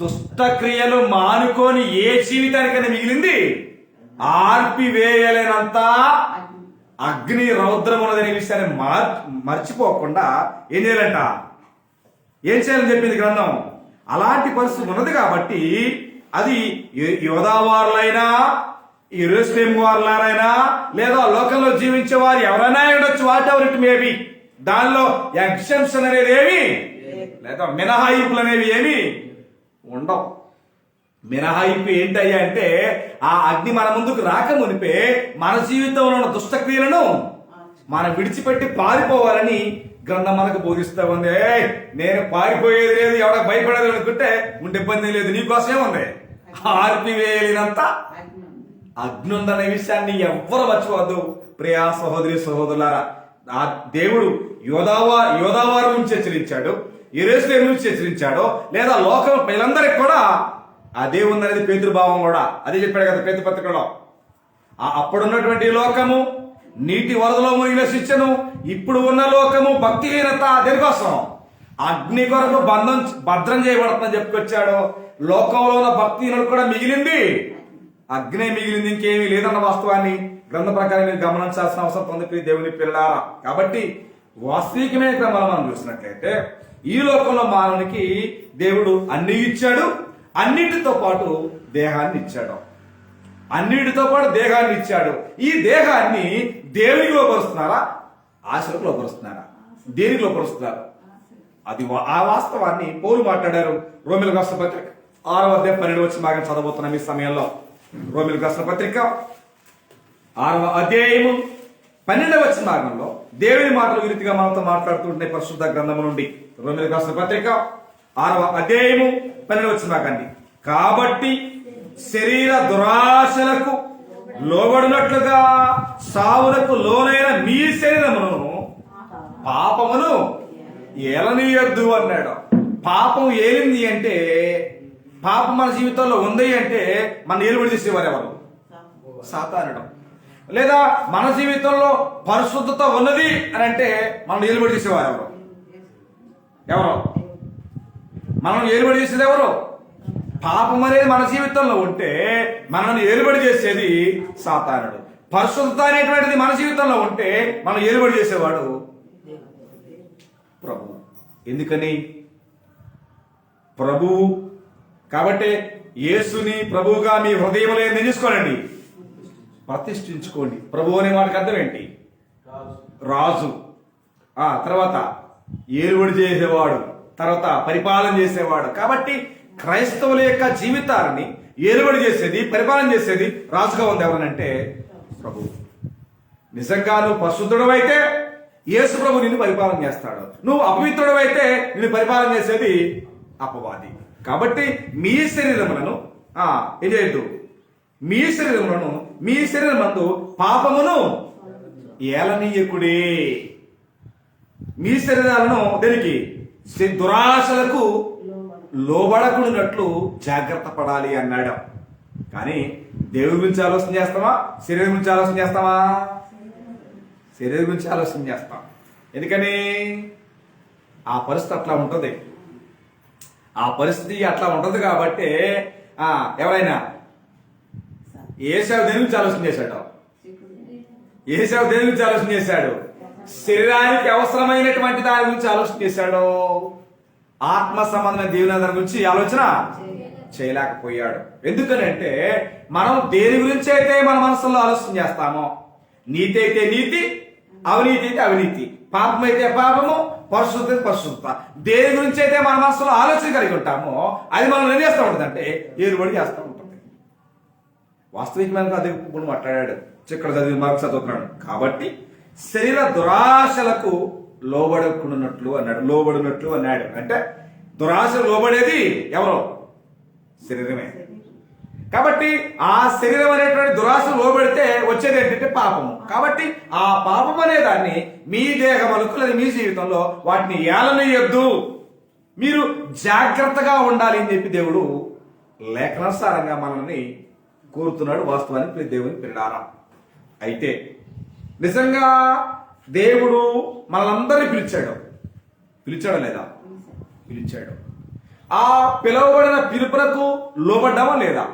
దుష్టక్రియలు మానుకొని ఏ జీవితానికైనా మిగిలింది ఆర్పివేయలేనంత అగ్ని రౌద్రం ఉన్నదనే విషయాన్ని మర్చిపోకుండా ఏం చేయాలంట? ఏం చేయాలని చెప్పింది గ్రంథం. అలాంటి పరిస్థితి ఉన్నది కాబట్టి అది యోధా వారులైనా, యెరూషలేము వారులైనా, లేదా లోకంలో జీవించే వారు ఎవరైనా ఉండొచ్చు. What ever it maybe. దానిలో ఎగ్జంప్షన్ అనేది ఏమి లేదా మినహాయింపులు అనేవి ఏమి ఉండవు. మినహాయింపు ఏంటయ్యా అంటే ఆ అగ్ని మన ముందుకు రాకమునిపే మన జీవితంలో ఉన్న దుష్టక్రియలను మనం విడిచిపెట్టి పారిపోవాలని గ్రంథం మనకు బోధిస్తా ఉంది. నేను పారిపోయేది లేదు, ఎవడ భయపడేది అనుకుంటే ఉంటే ఇబ్బంది లేదు, నీకోసమే ఉంది. ఆర్పివేయలేనంత అగ్ని ఉందనే విషయాన్ని ఎవ్వరు మర్చిపోవద్దు ప్రియా సహోదరి సహోదరులారా. ఆ దేవుడు యోధావారు నుంచి హెచ్చరించాడు, యెరూషలేము నుంచి హెచ్చరించాడు, లేదా లోకం పిల్లలందరికీ కూడా అదే ఉందనేది పేతురు భావం కూడా అదే చెప్పాడు కదా పేతురు పత్రికలో. అప్పుడున్నటువంటి లోకము నీటి వరదలో మునిగిన శిక్షను, ఇప్పుడు ఉన్న లోకము భక్తిహీనత దేనికోసం? అగ్ని కొరకు భద్రం చేయబడుతుందని చెప్పుకొచ్చాడు. లోకంలో ఉన్న భక్తిహీనుడు కూడా మిగిలింది అగ్నే మిగిలింది, ఇంకేమీ లేదన్న వాస్తవాన్ని గ్రంథ ప్రకారం మీరు గమనించాల్సిన అవసరం ఉంది దేవుని పిల్లారా. కాబట్టి వాస్తవికమైన క్రమాలు మనం చూసినట్లయితే ఈ లోకంలో మానవునికి దేవుడు అన్ని ఇచ్చాడు, అన్నిటితో పాటు దేహాన్ని ఇచ్చాడు. ఈ దేహాన్ని దేవునికి లోపరుస్తున్నారా? ఆశలకు లోపరుస్తున్నారా? దేనికి లోపరుస్తున్నారు? అది ఆ వాస్తవాన్ని పౌలు మాట్లాడారు. రోమిలకు రాసిన పత్రిక 6వ అధ్యాయం 12వ వచనం భాగం చదవబోతున్నాం ఈ సమయంలో. రోమిలకు రాసిన పత్రిక 6వ అధ్యాయము 12వ వచనం భాగంలో దేవుని మాటలు ఈ రీతిగా మనతో మాట్లాడుతుంటున్నాయి పరిశుద్ధ గ్రంథము నుండి. రోమిలకు రాసిన పత్రిక 6వ అధ్యాయము 12వ వచనం భాగాన్ని, కాబట్టి శరీర దురాశలకు లోబడినట్లుగా సావులకు లోనైన మీ శరీరమును పాపమును ఏలనీయొద్దు అన్నాడు. పాపం ఏలింది అంటే, పాపం మన జీవితంలో ఉంది అంటే మన ఏలుబడి చేసేవారు ఎవరు? సాతానుడు. లేదా మన జీవితంలో పరిశుద్ధత ఉన్నది అని అంటే మనం ఏలుబడి చేసేవారు ఎవరు? మనం ఏలుబడి చేసేది ఎవరు? పాపం అనేది మన జీవితంలో ఉంటే మనల్ని ఏలుబడి చేసేది సాతానుడు. పరిశుద్ధత అనేటువంటిది మన జీవితంలో ఉంటే మనం ఏలుబడి చేసేవాడు ప్రభు. ఎందుకని? ప్రభువు. కాబట్టి యేసుని ప్రభువుగా మీ హృదయంలో ఏం చేసుకోనండి, ప్రతిష్ఠించుకోండి. ప్రభు అనే వాడికి అర్థం ఏంటి? రాజు. తర్వాత ఏలుబడి చేసేవాడు, తర్వాత పరిపాలన చేసేవాడు. కాబట్టి క్రైస్తవుల యొక్క జీవితాన్ని ఏలుబడి చేసేది, పరిపాలన చేసేది రాజుగా ఉంది ఎవరనంటే ప్రభు. నిజంగా నువ్వు పరిశుద్ధుడవైతే యేసు ప్రభు నిన్ను పరిపాలన చేస్తాడు. నువ్వు అపవిత్రుడవైతే నిన్ను పరిపాలన చేసేది అపవాది. కాబట్టి మీ శరీరములను ఏం చేయొద్దు, మీ శరీరమందు పాపమును ఏలనీయకుడే. మీ శరీరాలను దేనికి? దురాశలకు లోబడకుడినట్లు జాగ్రత్త పడాలి అన్నాడు. కానీ దేవుడి గురించి ఆలోచన చేస్తామా, శరీరం గురించి ఆలోచన చేస్తామా? శరీరం గురించి ఆలోచన చేస్తాం. ఎందుకని? ఆ పరిస్థితి అట్లా ఉంటుంది. ఆ పరిస్థితి అట్లా ఉంటుంది కాబట్టి ఎవరైనా ఏసావు దేని గురించి ఆలోచన చేశాడు? ఏసావు దేని గురించి ఆలోచన చేశాడు? శరీరానికి అవసరమైనటువంటి దాని గురించి ఆలోచన చేశాడు. ఆత్మ సంబంధమైన దేవుని దాని గురించి ఆలోచన చేయలేకపోయాడు. ఎందుకనంటే మనం దేని గురించి అయితే మన మనసులో ఆలోచన చేస్తామో, నీతి అయితే నీతి, అవినీతి అయితే అవినీతి, పాపం అయితే పాపము, పరిశుద్ధత పరిశుద్ధత, దేని గురించి అయితే మన మనసులో ఆలోచన కలిగి ఉంటామో అది మనం ఏం చేస్తూ ఉంటుంది అంటే ఏలుబడి చేస్తూ ఉంటుంది. వాస్తవికమైన అదే ఇప్పుడు మాట్లాడాడు, ఇక్కడ చదివి మార్క్స్ చదువుతున్నాడు. కాబట్టి శరీర దురాశలకు లోబడుకున్నట్లు అన్నాడు. అంటే దురాశలు లోబడేది ఎవరో? శరీరమే. కాబట్టి ఆ శరీరం అనేటువంటి దురాశలు లోబడితే వచ్చేది ఏంటంటే పాపము. కాబట్టి ఆ పాపం అనే దాన్ని మీ దేహములకు లేదా మీ జీవితంలో వాటిని ఏలనీయొద్దు, మీరు జాగ్రత్తగా ఉండాలి అని చెప్పి దేవుడు లేఖనానుసారంగా మనల్ని కోరుతున్నాడు. వాస్తవానికి దేవుని పిల్లారా, అయితే నిజంగా దేవుడు మనలందరినీ పిలిచాడా లేదా? పిలిచాడు. ఆ పిలువబడిన పిలుపునకు లోబడ్డామా లేదా?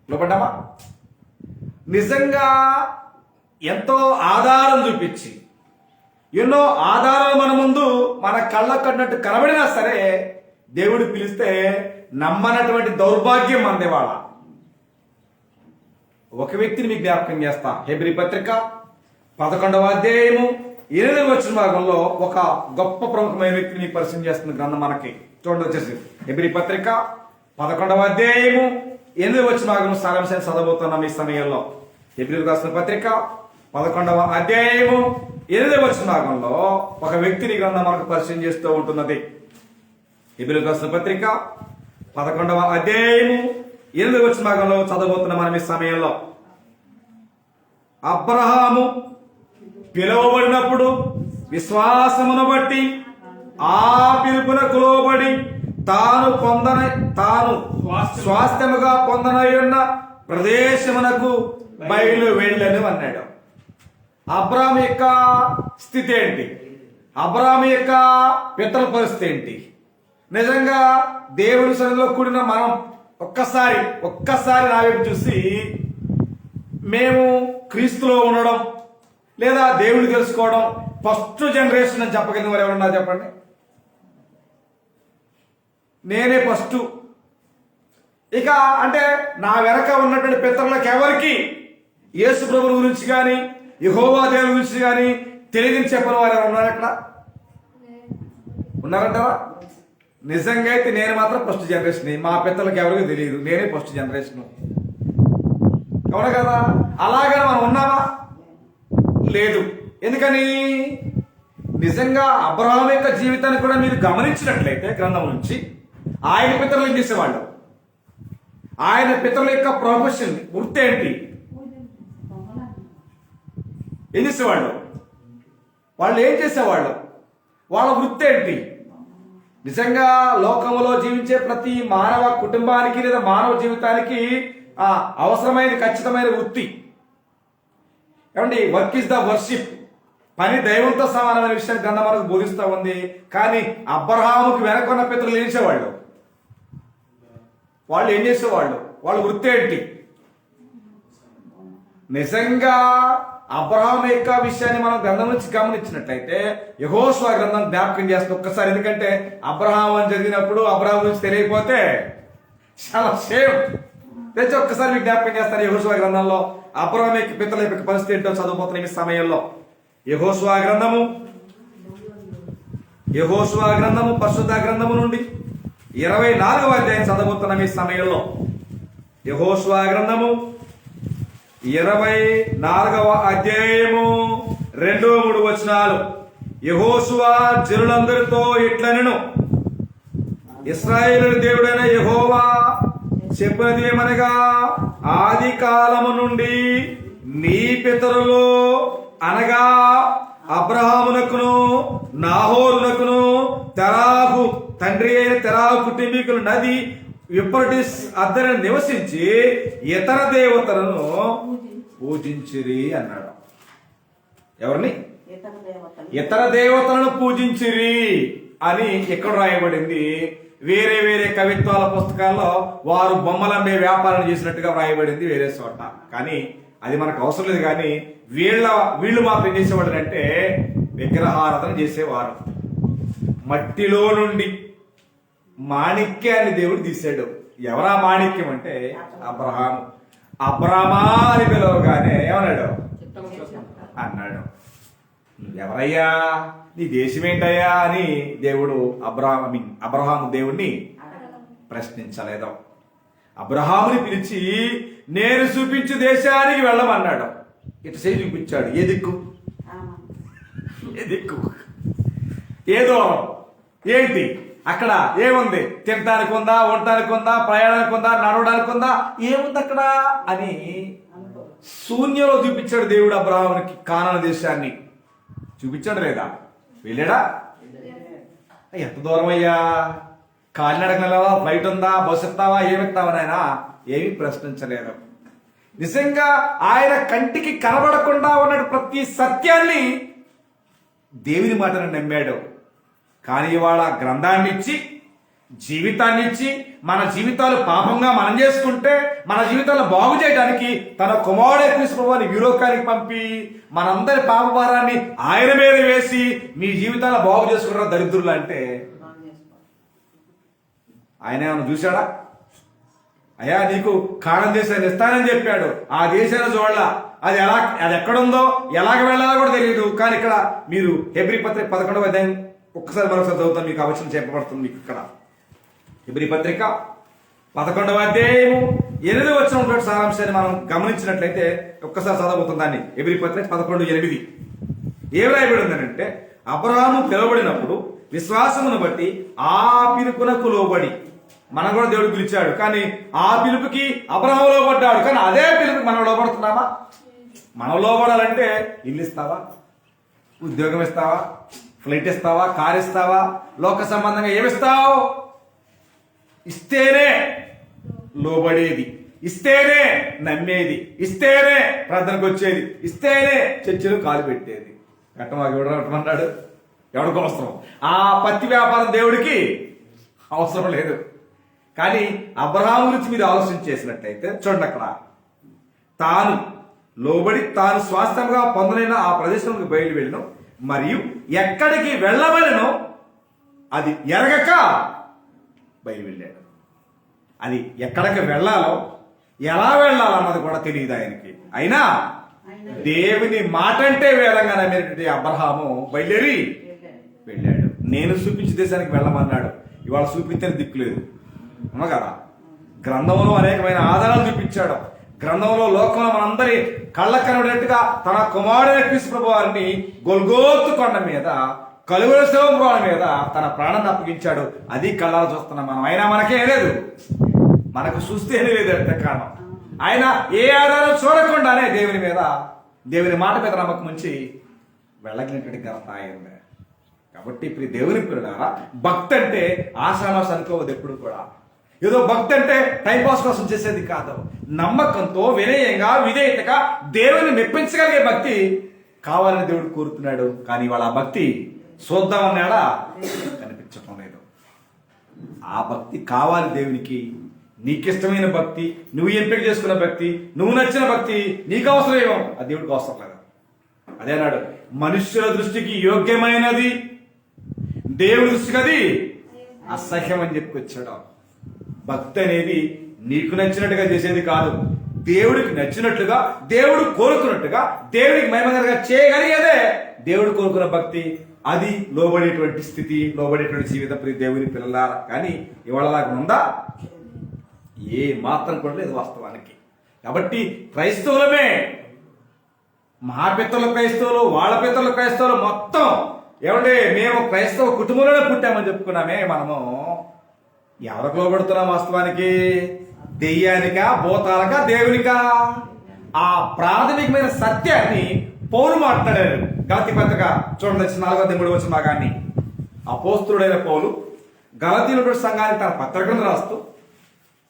లోబడ్డామా? నిజంగా ఎంతో ఆధారం చూపించి, ఎన్నో ఆధారాలు మన ముందు మన కళ్ళ కట్టినట్టు కనబడినా సరే దేవుడు పిలిస్తే నమ్మనటువంటి దౌర్భాగ్యం మనదే. వాళ్ళ ఒక వ్యక్తిని మీకు జ్ఞాపకం చేస్తా. హెబ్రీ పత్రిక 11వ అధ్యాయము 8వ వచన భాగంలో ఒక గొప్ప ప్రముఖమైన వ్యక్తిని మీకు పరిచయం చేస్తుంది గ్రంథం మనకి. చూడండి, వచ్చేసి హెబ్రీ పత్రిక 11వ అధ్యాయము 8వ వచన భాగం సారాంశాన్ని చదవబోతున్నాం ఈ సమయంలో. హెబ్రీ రాసిన పత్రిక 11వ అధ్యాయము 8వ వచన భాగంలో ఒక వ్యక్తిని గ్రంథం మనకు పరిచయం చేస్తూ ఉంటున్నది. హెబ్రీ రాసిన పత్రిక 11వ అధ్యాయము 8వ వచన భాగంలో చదవబోతున్నాం మనం ఈ సమయంలో. అబ్రహాము పిలువబడినప్పుడు విశ్వాసమును బట్టి ఆ పిలుపునకు లోబడి తాను స్వాస్థ్యముగా పొందనయున్న ప్రదేశమునకు బయలు వెళ్ళను అన్నాడు. అబ్రాహాము యొక్క స్థితి ఏంటి? అబ్రాహాము యొక్క పితరుల పరిస్థితి ఏంటి? నిజంగా దేవుని సన్నిధిలో కూడిన మనం ఒక్కసారి నా వైపు చూసి మేము క్రీస్తులో ఉండడం లేదా దేవుని తెలుసుకోవడం ఫస్ట్ జనరేషన్ అని చెప్పగలిగిన వారు ఎవరన్నా చెప్పండి. నేనే ఫస్ట్. ఇక అంటే నా వెనక ఉన్నటువంటి పితరులకు ఎవరికి యేసు ప్రభువు గురించి కానీ యెహోవా దేవుని గురించి కానీ తెలియని చెప్పని వారు ఎవరు ఉన్నారు? అక్కడ ఉన్నారంటారా? నిజంగా అయితే నేను మాత్రం ఫస్ట్ జనరేషన్. మా పితరులకు ఎవరికి తెలియదు, నేనే ఫస్ట్ జనరేషన్. అవునా కదా? అలాగని మనం ఉన్నామా? లేదు. ఎందుకని? నిజంగా అబ్రహాము యొక్క జీవితాన్ని కూడా మీరు గమనించినట్లయితే గ్రంథం నుంచి ఆయన పితరులు ఏం చేసేవాళ్ళు? ఆయన పితరుల యొక్క ప్రొఫెషన్, వృత్తి ఏంటి? ఏం చేసేవాళ్ళు? వాళ్ళు ఏం చేసేవాళ్ళు? వాళ్ళ వృత్తి ఏంటి? నిజంగా లోకంలో జీవించే ప్రతి మానవ కుటుంబానికి లేదా మానవ జీవితానికి అవసరమైన ఖచ్చితమైన వృత్తి ఏమండి? Work is the worship. పని దైవంతో సమానమైన విషయాన్ని గ్రంథం మనకు బోధిస్తూ ఉంది. కానీ అబ్రహాముకి వెనకున్న పితరులు ఏం చేసేవాళ్ళు? వాళ్ళు ఏం చేసేవాళ్ళు? వాళ్ళ వృత్తి ఏంటి? నిజంగా అబ్రహాం యొక్క విషయాన్ని మనం గ్రంథం నుంచి గమనించినట్లయితే యెహోషువ గ్రంథం జ్ఞాపకం చేస్తుంది ఒక్కసారి. ఎందుకంటే అబ్రహాం అని చదివినప్పుడు అబ్రహాం గురించి తెలియకపోతే చాలా సేమ్ తెచ్చి ఒక్కసారి మీకు జ్ఞాపకం చేస్తాను. యెహోషువ గ్రంథంలో అబ్రహాం యొక్క పితల యొక్క పరిస్థితి ఏంటో చదువుపోతున్న ఈ సమయంలో యెహోషువ గ్రంథము పరిశుద్ధ గ్రంథము నుండి 24వ అధ్యాయం చదవబోతున్న ఈ సమయంలో యెహోషువ గ్రంథము 24వ అధ్యాయము 2-3 వచనాలు. యెహోషువ జనులందరితో ఇట్లనెను, ఇశ్రాయేలు దేవుడైన యెహోవా చెప్పినది ఏమనగా, ఆది కాలము నుండి నీ పితరులు అనగా అబ్రహామునకును నాహోరునకును తెరాహు తండ్రి అయిన తెరాహు కుటుంబీకులు నది యూఫ్రటీస్ అద్దరిని నివసించి ఇతర దేవతలను పూజించిరి అన్నాడు. ఎవరిని? ఇతర దేవతలను పూజించిరి అని ఎక్కడ రాయబడింది? వేరే వేరే కవిత్వాల పుస్తకాల్లో వారు బొమ్మలమ్మే వ్యాపారం చేసినట్టుగా రాయబడింది వేరే చోట. కానీ అది మనకు అవసరం లేదు. కానీ వీళ్ళు మాత్రం ఏం చేసేవాడు అంటే విగ్రహారాధన చేసేవారు. మట్టిలో నుండి మాణిక్యాన్ని దేవుడు తీశాడు. ఎవరా మాణిక్యం అంటే అబ్రహాము. అబ్రహమా అని పిలవగానే ఏమన్నాడు? అన్నాడు, ఎవరయ్యా, నీ దేశం ఏంటయ్యా అని దేవుడు అబ్రహాము దేవుణ్ణి ప్రశ్నించలేదు. అబ్రహాముని పిలిచి నేను చూపించు దేశానికి వెళ్ళమన్నాడు. ఇటు చేయి చూపించాడు. ఏ దిక్కు? ఏ దూరం? ఏంటి అక్కడ? ఏముంది? తినడానికి ఉందా, ఉండటానికి ఉందా, ప్రయాణానికి ఉందా, నడవడానికి ఉందా, ఏముంది అక్కడ అని శూన్యంలో చూపించాడు దేవుడు అబ్రహామునికి. కానాను దేశాన్ని చూపించాడు లేదా? వెళ్ళాడా? ఎంత దూరం అయ్యా? కాలినడకలవా? ఫ్లైట్ ఉందా? బస్సు ఎత్తావా? ఏమెత్తావా? నాయన ఏమీ ప్రశ్నించలేదు. నిజంగా ఆయన కంటికి కనబడకుండా ఉన్న ప్రతి సత్యాన్ని దేవుని మాటను నమ్మాడు. కానీ ఇవాళ గ్రంథాన్ని ఇచ్చి, జీవితాన్ని ఇచ్చి, మన జీవితాలు పాపంగా మనం చేసుకుంటే మన జీవితాలను బాగు చేయడానికి తన కుమారుడు క్రీస్తుని యూరోకానికి పంపి మనందరి పాపభారాన్ని ఆయన మీద వేసి మీ జీవితాలను బాగు చేసుకుంటారు దరిద్రులు అంటే ఆయన ఏమన్నా చూశాడా? అయ్యా నీకు కాణం దేశాన్ని ఇస్తానని చెప్పాడు. ఆ దేశాన్ని చూడాల, అది ఎక్కడుందో ఎలాగ వెళ్ళాలో కూడా తెలియదు. కానీ ఇక్కడ మీరు హెబ్రీ పత్రిక 11వ అధ్యాయం ఒక్కసారి మరొకసారి చదువుతాను, మీకు అవసరం చెప్పబడుతుంది. మీకు ఇక్కడ హెబ్రీ పత్రిక 11వ అధ్యాయము 8వ వచనం సారాంశాన్ని మనం గమనించినట్లయితే ఒక్కసారి చదవబోతుంది దాన్ని. హెబ్రీ పత్రిక 11:8 ఏం రాయబడి ఉందనంటే, అబ్రహాము పిలువబడినప్పుడు విశ్వాసమును బట్టి ఆ పిలుపునకు లోబడి, మనం కూడా దేవుడు పిలిచాడు కానీ ఆ పిలుపుకి అబ్రహాము లోబడ్డాడు. కానీ అదే పిలుపుకి మనం లోబడుతున్నామా? మనం లోబడాలంటే ఇల్లు ఇస్తావా, ఉద్యోగం ఇస్తావా, ఫ్లైట్ ఇస్తావా, కార్ ఇస్తావా, లోక సంబంధంగా ఏమిస్తావు? ఇస్తేనే లోబడేది, ఇస్తేనే నమ్మేది, ఇస్తేనే ప్రార్థనకు వచ్చేది, ఇస్తేనే చర్చలు కాలు పెట్టేది. మాకు ఎవడమన్నాడు? ఎవడికి అవసరం? ఆ పత్తి వ్యాపారం దేవుడికి అవసరం లేదు. కానీ అబ్రహాము గురించి మీరు ఆలోచన చేసినట్లయితే చూడండి, అక్కడ తాను లోబడి తాను స్వాస్థ్యంగా పొందలేన ఆ ప్రదేశంలోకి బయలు వెళ్ళను, మరియు ఎక్కడికి వెళ్ళవలెనో అది ఎరగక బయలు వెళ్ళాడు. అది ఎక్కడికి వెళ్ళాలో ఎలా వెళ్ళాలన్నది కూడా తెలియదు ఆయనకి. అయినా దేవుని మాట అంటే వేదంగా నమ్మేటువంటి అబ్రహాము బయలుదేరి వెళ్ళాడు. నేను చూపించే దేశానికి వెళ్ళమన్నాడు. ఇవాళ చూపించని దిక్కులేదు అవునా కదా? గ్రంథంలో అనేకమైన ఆధారాలు చూపించాడు. గ్రంథంలో లోకంలో మనందరి కళ్ళ కనబడేట్టుగా తన కుమారుడైన క్రీస్తు ప్రభువు వారిని గొల్గోతు కొండ మీద, కలువరి శిలువ మీద తన ప్రాణాన్ని అప్పగించాడు. అది కళ్ళారా చూస్తున్నాం మనం. అయినా మనకే లేదు, మనకు చూస్తేనే లేదు అంటే కారణం. ఆయన ఏ ఆధారం చూడకుండానే దేవుని మాట మీద నమ్మకం ఉంచి వెళ్ళగినటువంటి ఘనత ఆయన. కాబట్టి ఇప్పుడు దేవుని పిల్లలారా, భక్తి అంటే ఆశామాస అనుకోవద్దు ఎప్పుడు కూడా. ఏదో భక్తి అంటే టైంపాస్ కోసం చేసేది కాదు. నమ్మకంతో, వినయంగా, విధేయతగా దేవుని మెప్పించగలిగే భక్తి కావాలని దేవుడు కోరుతున్నాడు. కానీ వాళ్ళ ఆ భక్తి చూద్దామన్నాడా? కనిపించటం లేదు. ఆ భక్తి కావాలి దేవునికి. నీకిష్టమైన భక్తి, నువ్వు ఎంపిక చేసుకున్న భక్తి, నువ్వు నచ్చిన భక్తి నీకు అవసరమేమో, ఆ దేవుడికి అవసరం లేదు. అదే అన్నాడు, మనుష్యుల దృష్టికి యోగ్యమైనది, దేవుడి దృష్టికి అది అసహ్యం అని చెప్పుకొచ్చాడు. భక్తి అనేది నీకు నచ్చినట్టుగా చేసేది కాదు, దేవుడికి నచ్చినట్లుగా, దేవుడు కోరుకున్నట్టుగా, దేవుడికి మహిమగా చేయగలిగేదే దేవుడు కోరుకున్న భక్తి. అది లోబడేటువంటి స్థితి, లోబడేటువంటి జీవితం దేవుని పిల్లల. కానీ ఇవాళ నాకు ఉందా? ఏ మాత్రం కూడా లేదు వాస్తవానికి. కాబట్టి క్రైస్తవులమే, మా పితరుల క్రైస్తవులు, వాళ్ళ పితరుల క్రైస్తవులు మొత్తం ఏమంటే మేము క్రైస్తవ కుటుంబంలోనే పుట్టామని చెప్పుకున్నామే. మనము ఎవరికి లోబడుతున్నాం వాస్తవానికి? దెయ్యానికా, భూతాలకా, దేవునికా? ఆ ప్రాథమికమైన సత్యాన్ని పౌలు మాట్లాడారు గలతీ పత్రిక చూడండి 4:3 భాగాన్ని. అపోస్తుడైన పౌలు గలతీయుల సంఘానికి తన పత్రికను రాస్తూ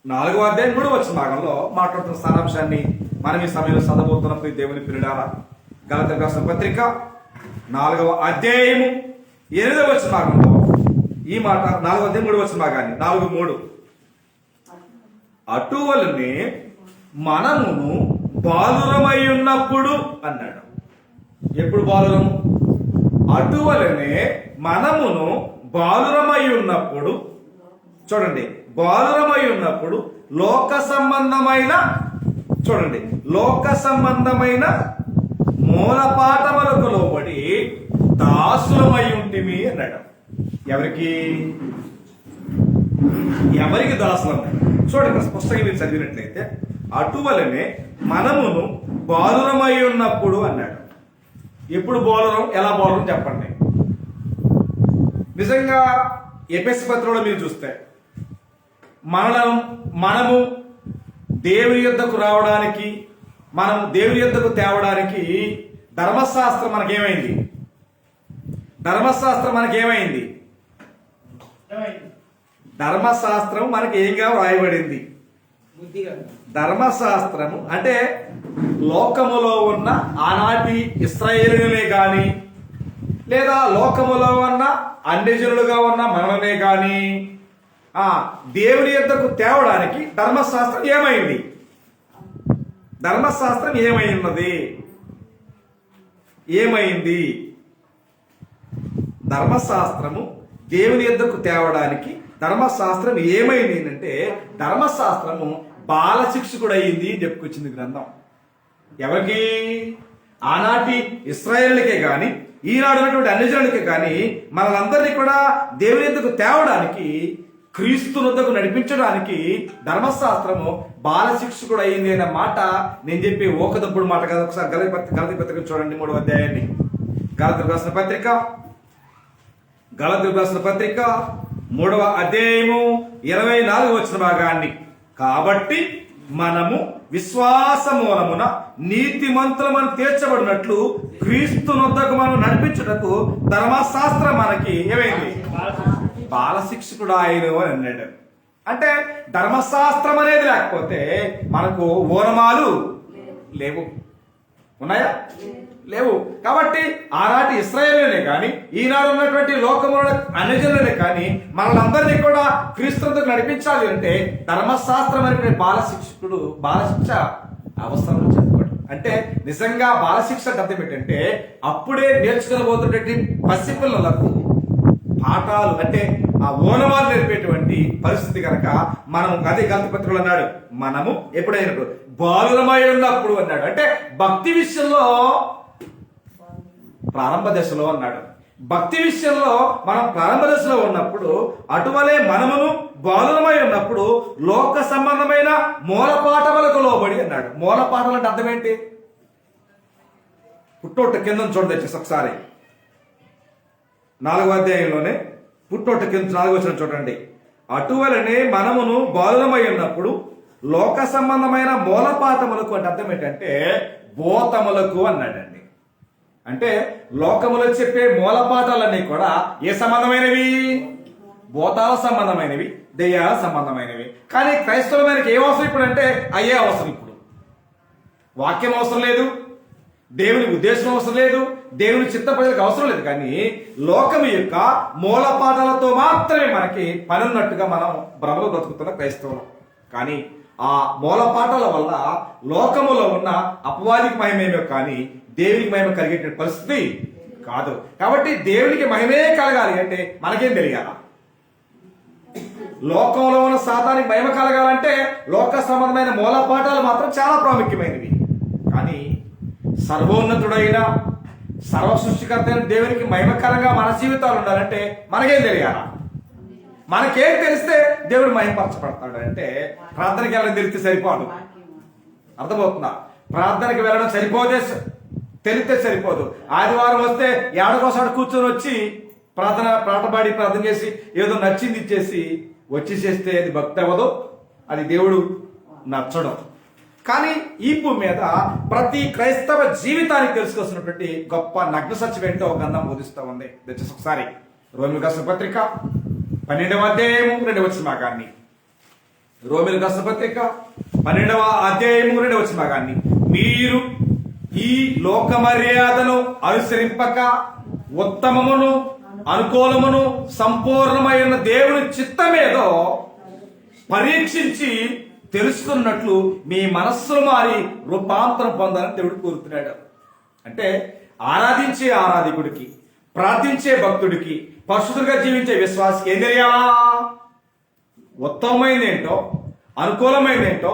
4:3 భాగంలో మాట్లాడుతున్న సారాంశాన్ని మనం ఈ సమయంలో చదవబోతున్న దేవుని పిల్లలారా, గలతీయులకు రాసిన పత్రిక 4:8 భాగంలో ఈ మాట, 4:3 భాగాన్ని 4:3 అటువలనే మనమును బాలురమై ఉన్నప్పుడు అన్నాడు. ఎప్పుడు బాలురము? అటువలనే మనమును బాలురమై ఉన్నప్పుడు, చూడండి, బాలురమై ఉన్నప్పుడు లోక సంబంధమైన, చూడండి, లోక సంబంధమైన మూలపాఠములకు లోబడి దాసులమై ఉంటిమి అన్నాడు. ఎవరికి దాసులమై? చూడండి స్పష్టంగా మీరు చదివినట్లయితే, అటువలనే మనమును బాలురమై ఉన్నప్పుడు అన్నాడు. ఎప్పుడు బాలురం? ఎలా బాలురం చెప్పండి. నిజంగా ఎఫెసు పత్రికలో మీరు చూస్తే మనము దేవుని యొద్దకు రావడానికి, మనం దేవుని యొద్దకు తేవడానికి ధర్మశాస్త్రం మనకేమైంది? ధర్మశాస్త్రం మనకి ఏంగా వ్రాయబడింది? ధర్మశాస్త్రము అంటే లోకములో ఉన్న ఆనాటి ఇశ్రాయేలులే గాని, లేదా లోకములో ఉన్న అన్యజనులుగా ఉన్న మనమే గాని దేవుని యొద్దకు తేవడానికి ధర్మశాస్త్రం ఏమైంది? ధర్మశాస్త్రం ఏమైంది? ధర్మశాస్త్రము దేవుని యొద్దకు తేవడానికి ధర్మశాస్త్రం ఏమైంది అంటే, ధర్మశాస్త్రము బాల శిక్షకుడు అయింది అని చెప్పుకొచ్చింది గ్రంథం. ఎవరికి? ఆనాటి ఇశ్రాయేలులకే గాని, ఈనాడు ఉన్నటువంటి అన్యజనులకే గాని, మనలందరినీ కూడా దేవుని యొద్దకు తేవడానికి, క్రీస్తు వద్దకు నడిపించడానికి ధర్మశాస్త్రము బాల శిక్షకుడు అయింది అనే మాట నేను చెప్పి ఓకదప్పుడు మాట కదా. ఒకసారి గలతీ పత్రిక చూడండి, 3వ అధ్యాయాన్ని. గలతీయులకు రాసిన పత్రిక 3వ అధ్యాయము 24 భాగాన్ని. కాబట్టి మనము విశ్వాస మూలమున నీతిమంతులమని తీర్చబడినట్లు క్రీస్తునొద్దకు మనం నడిపించుటకు ధర్మశాస్త్రం మనకి ఏమైంది? బాల శిక్షకుడు ఆయన అని అన్నాడు. అంటే ధర్మశాస్త్రం అనేది లేకపోతే మనకు ఓనమాలు లేవు. ఉన్నాయా? లేవు. కాబట్టి ఆనాటి ఇశ్రాయేలునే కానీ, ఈనాడు ఉన్నటువంటి లోకముల అన్యజనులనే కానీ, మనలందరినీ కూడా క్రీస్తునొద్దకు నడిపించాలి అంటే ధర్మశాస్త్రం అనే బాలశిక్ష అవసరం చెప్పుకోడు. అంటే నిజంగా బాలశిక్ష అర్థం ఏంటంటే, అప్పుడే నేర్చుకోబోతున్నటువంటి పసిపిల్లలకు పాఠాలు అంటే ఆ ఓనమాలు నేర్పేటువంటి పరిస్థితి కనుక మనం అదే గలతీ పత్రికలో అన్నాడు, మనము ఎప్పుడైనా బాలురమై ఉన్నప్పుడు అన్నాడు. అంటే భక్తి విషయంలో ప్రారంభ దశలో అన్నాడు. భక్తి విషయంలో మనం ప్రారంభ దశలో ఉన్నప్పుడు, అటువలే మనమును బాలురమై ఉన్నప్పుడు లోక సంబంధమైన మూలపాఠములకు లోబడి అన్నాడు. మూలపాఠాలు అంటే అర్థం ఏంటి? పుట్టోట కింద చూడండి ఒకసారి, 4వ అధ్యాయంలోనే పుట్టోట కింద 4వ చూడండి. అటువలనే మనమును బాలురమై ఉన్నప్పుడు లోక సంబంధమైన మూలపాఠములకు అంటే అర్థం ఏంటంటే భూతములకు అన్నాడండి. అంటే లోకములో చెప్పే మూలపాఠాలన్నీ కూడా ఏ సంబంధమైనవి? భూతాల సంబంధమైనవి, దెయ్యాల సంబంధమైనవి. కానీ క్రైస్తవులకి ఏ అవసరం ఇప్పుడు అంటే అయ్యే అవసరం. ఇప్పుడు వాక్యం అవసరం లేదు, దేవుని ఉద్దేశం అవసరం లేదు, దేవుని చిత్త ప్రజలకు అవసరం లేదు. కానీ లోకం యొక్క మూలపాఠాలతో మాత్రమే మనకి పని ఉన్నట్టుగా మనం భ్రమలో బ్రతుకుతున్న క్రైస్తవులు. కానీ ఆ మూలపాఠాల వల్ల లోకములో ఉన్న అపవాదికి మహిమేమో కానీ దేవునికి మహిమ కలిగే పరిస్థితి కాదు. కాబట్టి దేవునికి మహిమే కలగాలి అంటే మనకేం తెలియాలా? లోకంలో ఉన్న సాతానికి మహిమ కలగాలంటే లోక సంబంధమైన మూలపాఠాలు మాత్రం చాలా ప్రాముఖ్యమైనవి. కానీ సర్వోన్నతుడైన సర్వ సృష్టికర్త అయిన దేవునికి మహిమకరంగా మన జీవితాలు ఉండాలంటే మనకేం తెలియాలా? మనకేం తెలిస్తే దేవుడు మహిమపరచబడతాడు అంటే ప్రార్థనకి వెళ్ళడం తెలిస్తే సరిపోదు. అర్థమవుతుందా? ప్రార్థనకి వెళ్ళడం తెలిస్తే సరిపోదు. ఆదివారం వస్తే ఏడకోసారి కూర్చొని వచ్చి పాటపాడి ప్రార్థన చేసి ఏదో నచ్చింది ఇచ్చేసి వచ్చేసేస్తే అది భక్తి అవ్వదు, అది దేవుడు నచ్చడం. కానీ ఈ భూమి మీద ప్రతి క్రైస్తవ జీవితానికి తెలుసుకోవాల్సినటువంటి గొప్ప నగ్న సత్యం ఏంటో గ్రంథం బోధిస్తూ ఉంది. దయచేసి ఒకసారి రోమిలకు రాసిన పత్రిక 12వ అధ్యాయము 2వ వచనం. రోమిలకు రాసిన పత్రిక 12వ అధ్యాయము 2వ వచనం. మీరు ఈ లోక మర్యాదను అనుసరింపక ఉత్తమమును అనుకూలమును సంపూర్ణమైన దేవుని చిత్తమేదో పరీక్షించి తెలుసుకున్నట్లు మీ మనస్సులు మారి రూపాంతరం పొందాలని దేవుడు కోరుతున్నాడు. అంటే ఆరాధించే ఆరాధికుడికి, ప్రార్థించే భక్తుడికి, పరిశుద్ధుడిగా జీవించే విశ్వాసికి ఏం తెలియాలా? ఉత్తమమైనది ఏంటో, అనుకూలమైనది ఏంటో,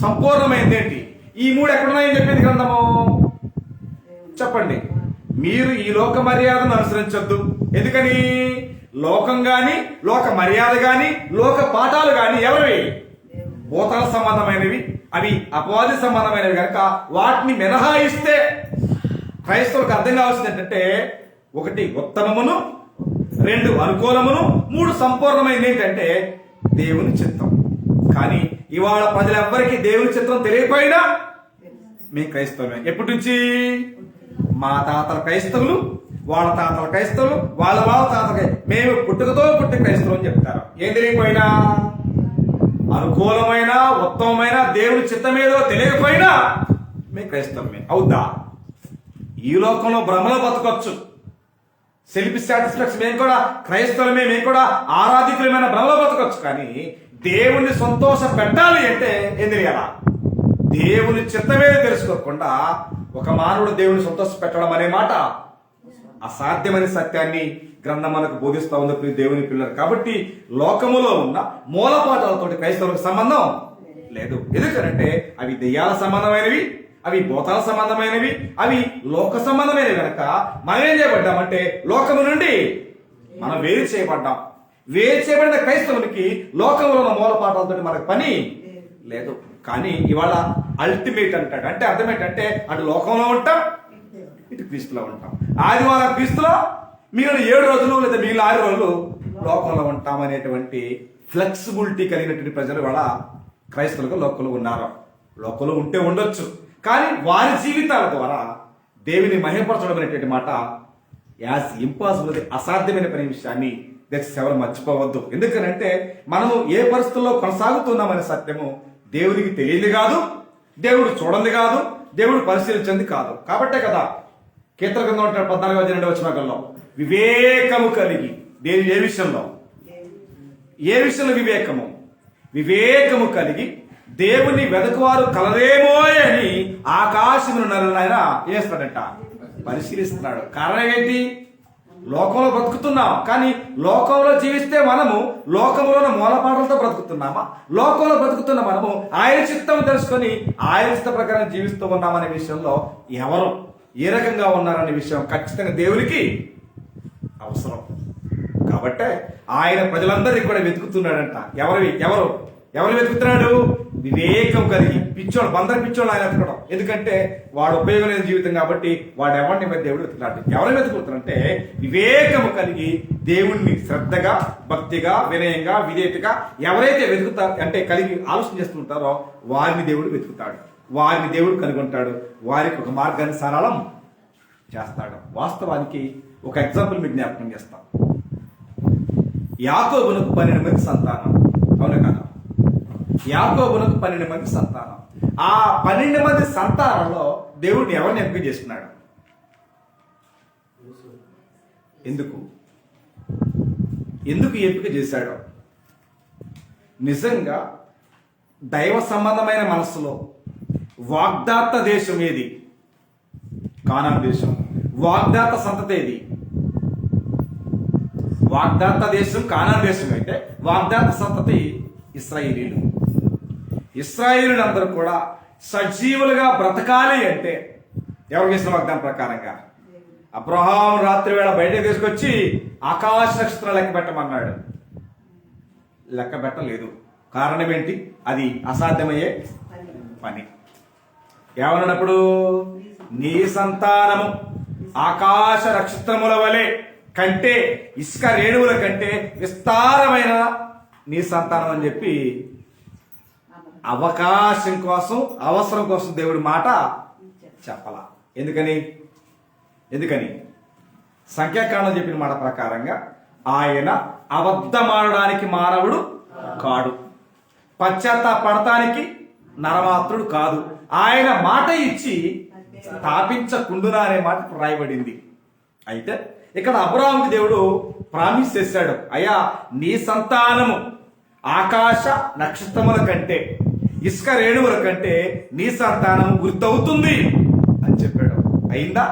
సంపూర్ణమైనది ఏంటి, ఈ మూడు ఎక్కడున్నాయని చెప్పింది గ్రంథము. చెప్పండి. మీరు ఈ లోక మర్యాదను అనుసరించొద్దు. ఎందుకని? లోకం గాని, లోక మర్యాద గాని, లోక పాఠాలు గాని ఎవరివి? భూతాల సంబంధమైనవి, అవి అపవాది సంబంధమైనవి కనుక వాటిని మినహాయిస్తే క్రైస్తవులకు అర్థం కావాల్సింది ఏంటంటే 1 ఉత్తమమును, 2 అనుకూలమును, 3 సంపూర్ణమైనది ఏంటంటే దేవుని చిత్తం. కానీ ఇవాళ ప్రజలెవ్వరికీ దేవుని చిత్తం తెలియకపోయినా మేము క్రైస్తవమే. ఎప్పటి నుంచి? మా తాతల క్రైస్తవులు, వాళ్ళ తాతల క్రైస్తవులు, వాళ్ళ తాతల మేము పుట్టుకతో పుట్టి క్రైస్తవులు అని చెప్తారు. ఏం తెలియకపోయినా, అనుకూలమైన ఉత్తమమైన దేవుని చిత్తమేదో తెలియకపోయినా మేము క్రైస్తవమే. అవుద్దా? ఈ లోకంలో భ్రమలో బతకొచ్చు, సెల్ఫ్ సాటిస్ఫాక్షన్, మేము కూడా క్రైస్తవులమే, మేము కూడా ఆరాధికులమైన భ్రమలో బతకొచ్చు. కానీ దేవుని సంతోష పెట్టాలి అంటే ఏం తెలియాలా? దేవుని చిత్తమే తెలుసుకోకుండా ఒక మానవుడు దేవుని సంతోష పెట్టడం అనే మాట అసాధ్యమైన సత్యాన్ని గ్రంథం మనకు బోధిస్తా ఉంది దేవుని పిల్లలు. కాబట్టి లోకములో ఉన్న మూలపాఠాలతో క్రైస్తవులకు సంబంధం లేదు. ఎందుకంటే అవి దెయ్యాల సంబంధమైనవి, అవి భూతాల సంబంధమైనవి, అవి లోక సంబంధమైనవి కనుక మనం ఏం చేయబడ్డామంటే లోకము నుండి మనం వేరు చేయబడ్డాం. వేరు చేయబడిన క్రైస్తవునికి లోకంలో ఉన్న మూలపాఠాలతో మనకు పని లేదు. కానీ ఇవాళ అల్టిమేట్ అంటాడు. అంటే అర్థం ఏంటంటే అటు లోకంలో ఉంటాం, ఇటు క్రీస్తులో ఉంటాం. ఆదివారం క్రీస్తులో, మిగిలిన 7 రోజులు లేదా మిగిలిన 6 రోజులు లోకంలో ఉంటాం అనేటువంటి ఫ్లెక్సిబిలిటీ కలిగినటువంటి ప్రజలు ఇవాళ క్రైస్తవులుగా లోకంలో ఉన్నారు. లోకంలో ఉంటే ఉండొచ్చు, కానీ వారి జీవితాల ద్వారా దేవుని మహిమపరచడం అనేటువంటి మాట యాజ్ ఇంపాసిబుల్, అసాధ్యమైన పని విషయాన్ని దయచేసి ఎవరు మర్చిపోవద్దు. ఎందుకనంటే మనము ఏ పరిస్థితుల్లో కొనసాగుతున్నామనే సత్యము దేవునికి తెలియదు కాదు, దేవుడు చూడండి కాదు, దేవుడు పరిశీలించింది కాదు. కాబట్టే కదా కీర్తన గ్రంథం అంటాడు 14వ అధ్యాయం 2వ వచనంలో వివేకము కలిగి. ఏ విషయంలో వివేకము కలిగి దేవుని వెదకువారు కలరేమో అని ఆకాశమును ఆయన చేస్తాడట, పరిశీలిస్తున్నాడు. కారణం ఏంటి? లోకంలో బ్రతుకుతున్నాం, కానీ లోకంలో జీవిస్తే మనము లోకంలోని మూలపాఠాలతో బ్రతుకుతున్నామా? లోకంలో బ్రతుకుతున్న మనము ఆయన చిత్తం తెలుసుకొని ఆయన చిత్త ప్రకారం జీవిస్తూ ఉన్నామనే విషయంలో ఎవరు ఏ రకంగా ఉన్నారనే విషయం ఖచ్చితంగా దేవునికి అవసరం. కాబట్టే ఆయన ప్రజలందరినీ కూడా వెతుకుతున్నాడంట. ఎవరు వెతుకుతున్నాడు? వివేకం కలిగి. పిచ్చోడు, బందరు పిచ్చోడు ఆయన వెతకడం. ఎందుకంటే వాడు ఉపయోగం లేని జీవితం కాబట్టి వాడు ఎవరిని దేవుడు వెతుకున్నాడు. ఎవరిని వెతుకుతున్నాడంటే వివేకము కలిగి దేవుణ్ణి శ్రద్ధగా, భక్తిగా, వినయంగా, విధేయతగా ఎవరైతే వెతుకుతారు అంటే కలిగి ఆలోచన చేస్తుంటారో వారిని దేవుడు వెతుకుతాడు, వారిని దేవుడు కనుగొంటాడు, వారికి ఒక మార్గాన్ని సరళం చేస్తాడు. వాస్తవానికి ఒక ఎగ్జాంపుల్ మీకు జ్ఞాపకం చేస్తాం. యాకోబునకు 12 మంది సంతానం. అవునా కదా? యాకోబునకు 12 మంది సంతానం. ఆ 12 మంది సంతానంలో దేవుడు ఎవరిని ఎంపిక చేసుకున్నాడు? ఎందుకు ఎంపిక చేశాడు? నిజంగా దైవ సంబంధమైన మనస్సులో, వాగ్దాత దేశం ఏది? కానాను దేశం. వాగ్దాత సంతతి ఏది? వాగ్దాత దేశం కానాను దేశం అయితే వాగ్దాత సంతతి ఇశ్రాయేలీయులు. ఇశ్రాయేలీయులందరూ కూడా సజీవులుగా బ్రతకాలి అంటే ఎవరికి ఇచ్చిన వాగ్దానం ప్రకారంగా అబ్రహాం రాత్రి వేళ బయటకు తీసుకొచ్చి ఆకాశ నక్షత్రాలు లెక్క పెట్టమన్నాడు. లెక్క పెట్టలేదు. కారణం ఏంటి? అది అసాధ్యమయ్యే పని. ఏమన్నప్పుడు నీ సంతానము ఆకాశ నక్షత్రముల వలె కంటే, ఇసుక రేణువుల కంటే విస్తారమైన నీ సంతానం అని చెప్పి అవకాశం కోసం, అవసరం కోసం దేవుడి మాట చెప్పాల. ఎందుకని సంఖ్యాకాండం చెప్పిన మాట ప్రకారంగా ఆయన అబద్ధమాడడానికి మానవుడు కాడు, పశ్చాత్తాపడటానికి నరమాత్రుడు కాదు, ఆయన మాట ఇచ్చి స్థాపించకుండునా అనే మాట రాయబడింది. అయితే ఇక్కడ అబ్రాహాముకి దేవుడు ప్రామిస్ చేశాడు, అయ్యా నీ సంతానము ఆకాశ నక్షత్రముల కంటే, ఇసుక రేణువుల కంటే నీ సంతానం గుర్తవుతుంది అని చెప్పాడు. అయిందా?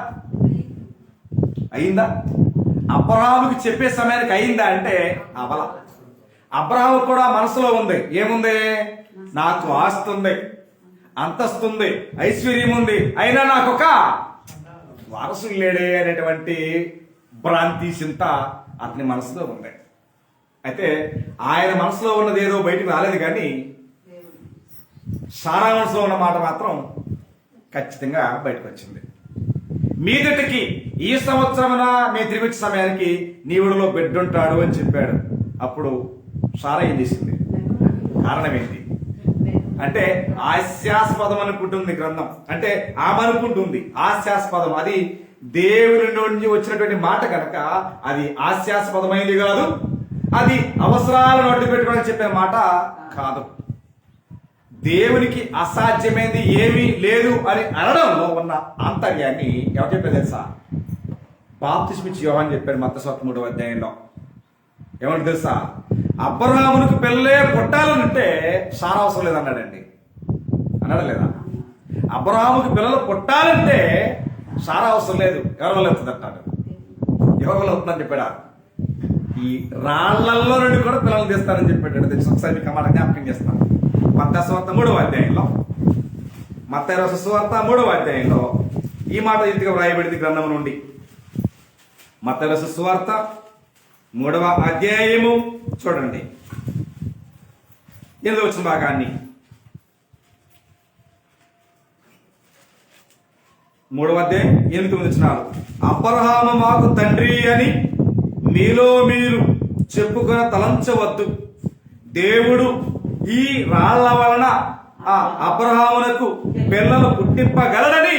అబ్రహాముకి చెప్పే సమయానికి అయిందా అంటే అవల. అబ్రహాము కూడా మనసులో ఉంది, ఏముంది? నాకు ఆస్తి ఉంది, అంతస్తుంది, ఐశ్వర్యం ఉంది, అయినా నాకు ఒక వారసుడు లేడే అనేటువంటి భ్రాంతి, చింత అతని మనసులో ఉంది. అయితే ఆయన మనసులో ఉన్నది ఏదో బయటకు రాలేదు, కానీ సారా మనసులో ఉన్న మాట మాత్రం ఖచ్చితంగా బయటకు వచ్చింది. మీదటికి ఈ సంవత్సరమున మేము తిరిగి వచ్చే సమయానికి నీవుడిలో బిడ్డ ఉంటాడు అని చెప్పాడు. అప్పుడు సారా ఏం చేసింది? కారణం ఏంటి అంటే హాస్యాస్పదం అనుకుంటుంది గ్రంథం. అంటే ఆమె అనుకుంటుంది హాస్యాస్పదం. అది దేవుని నుండి వచ్చినటువంటి మాట కనుక అది హాస్యాస్పదమైంది కాదు, అది అవసరాలను అడ్డు పెట్టుకోవడానికి చెప్పిన మాట కాదు. దేవునికి అసాధ్యమైంది ఏమీ లేదు అని అనడంలో ఉన్న ఆంతర్యాన్ని ఎవరు చెప్పారు తెలుసా? బాప్తిస్మిచ్చి యోహాను చెప్పారు మత్తయి 3వ అధ్యాయంలో. ఏమంటే తెలుసా? అబ్రహామునికి పిల్లలే పుట్టాలనంటే సారా అవసరం లేదన్నాడండి. అన్నాడా లేదా? అబ్రహాముకి పిల్లలు పుట్టాలంటే సారా అవసరం లేదు, ఎవరి వల్ల అవుతుంది అంటాడు. ఎవరి వల్ల అవుతుందని చెప్పాడా? ఈ రాళ్లల్లో నుండి కూడా పిల్లలు తీస్తారని చెప్పాడు. తెలిసి ఒకసారి మీకు మాట జ్ఞాపకం చేస్తాను. మత్తయి సువార్త 3వ అధ్యాయంలో, మత్తయి సువార్త 3వ అధ్యాయంలో ఈ మాట ఇంటిగా వ్రాయబడింది గ్రంథం నుండి. మత్తయి సువార్త 3వ అధ్యాయము చూడండి, 8వ వచన భాగాన్ని. 3వ అధ్యాయం 8 వచనాలు. అబ్రహాము మాకు తండ్రి అని మీలో మీరు చెప్పుకొని తలంచవద్దు, దేవుడు ఈ రాళ్ల వలన ఆ అబ్రహామునకు పిల్లలు పుట్టింపగలడని.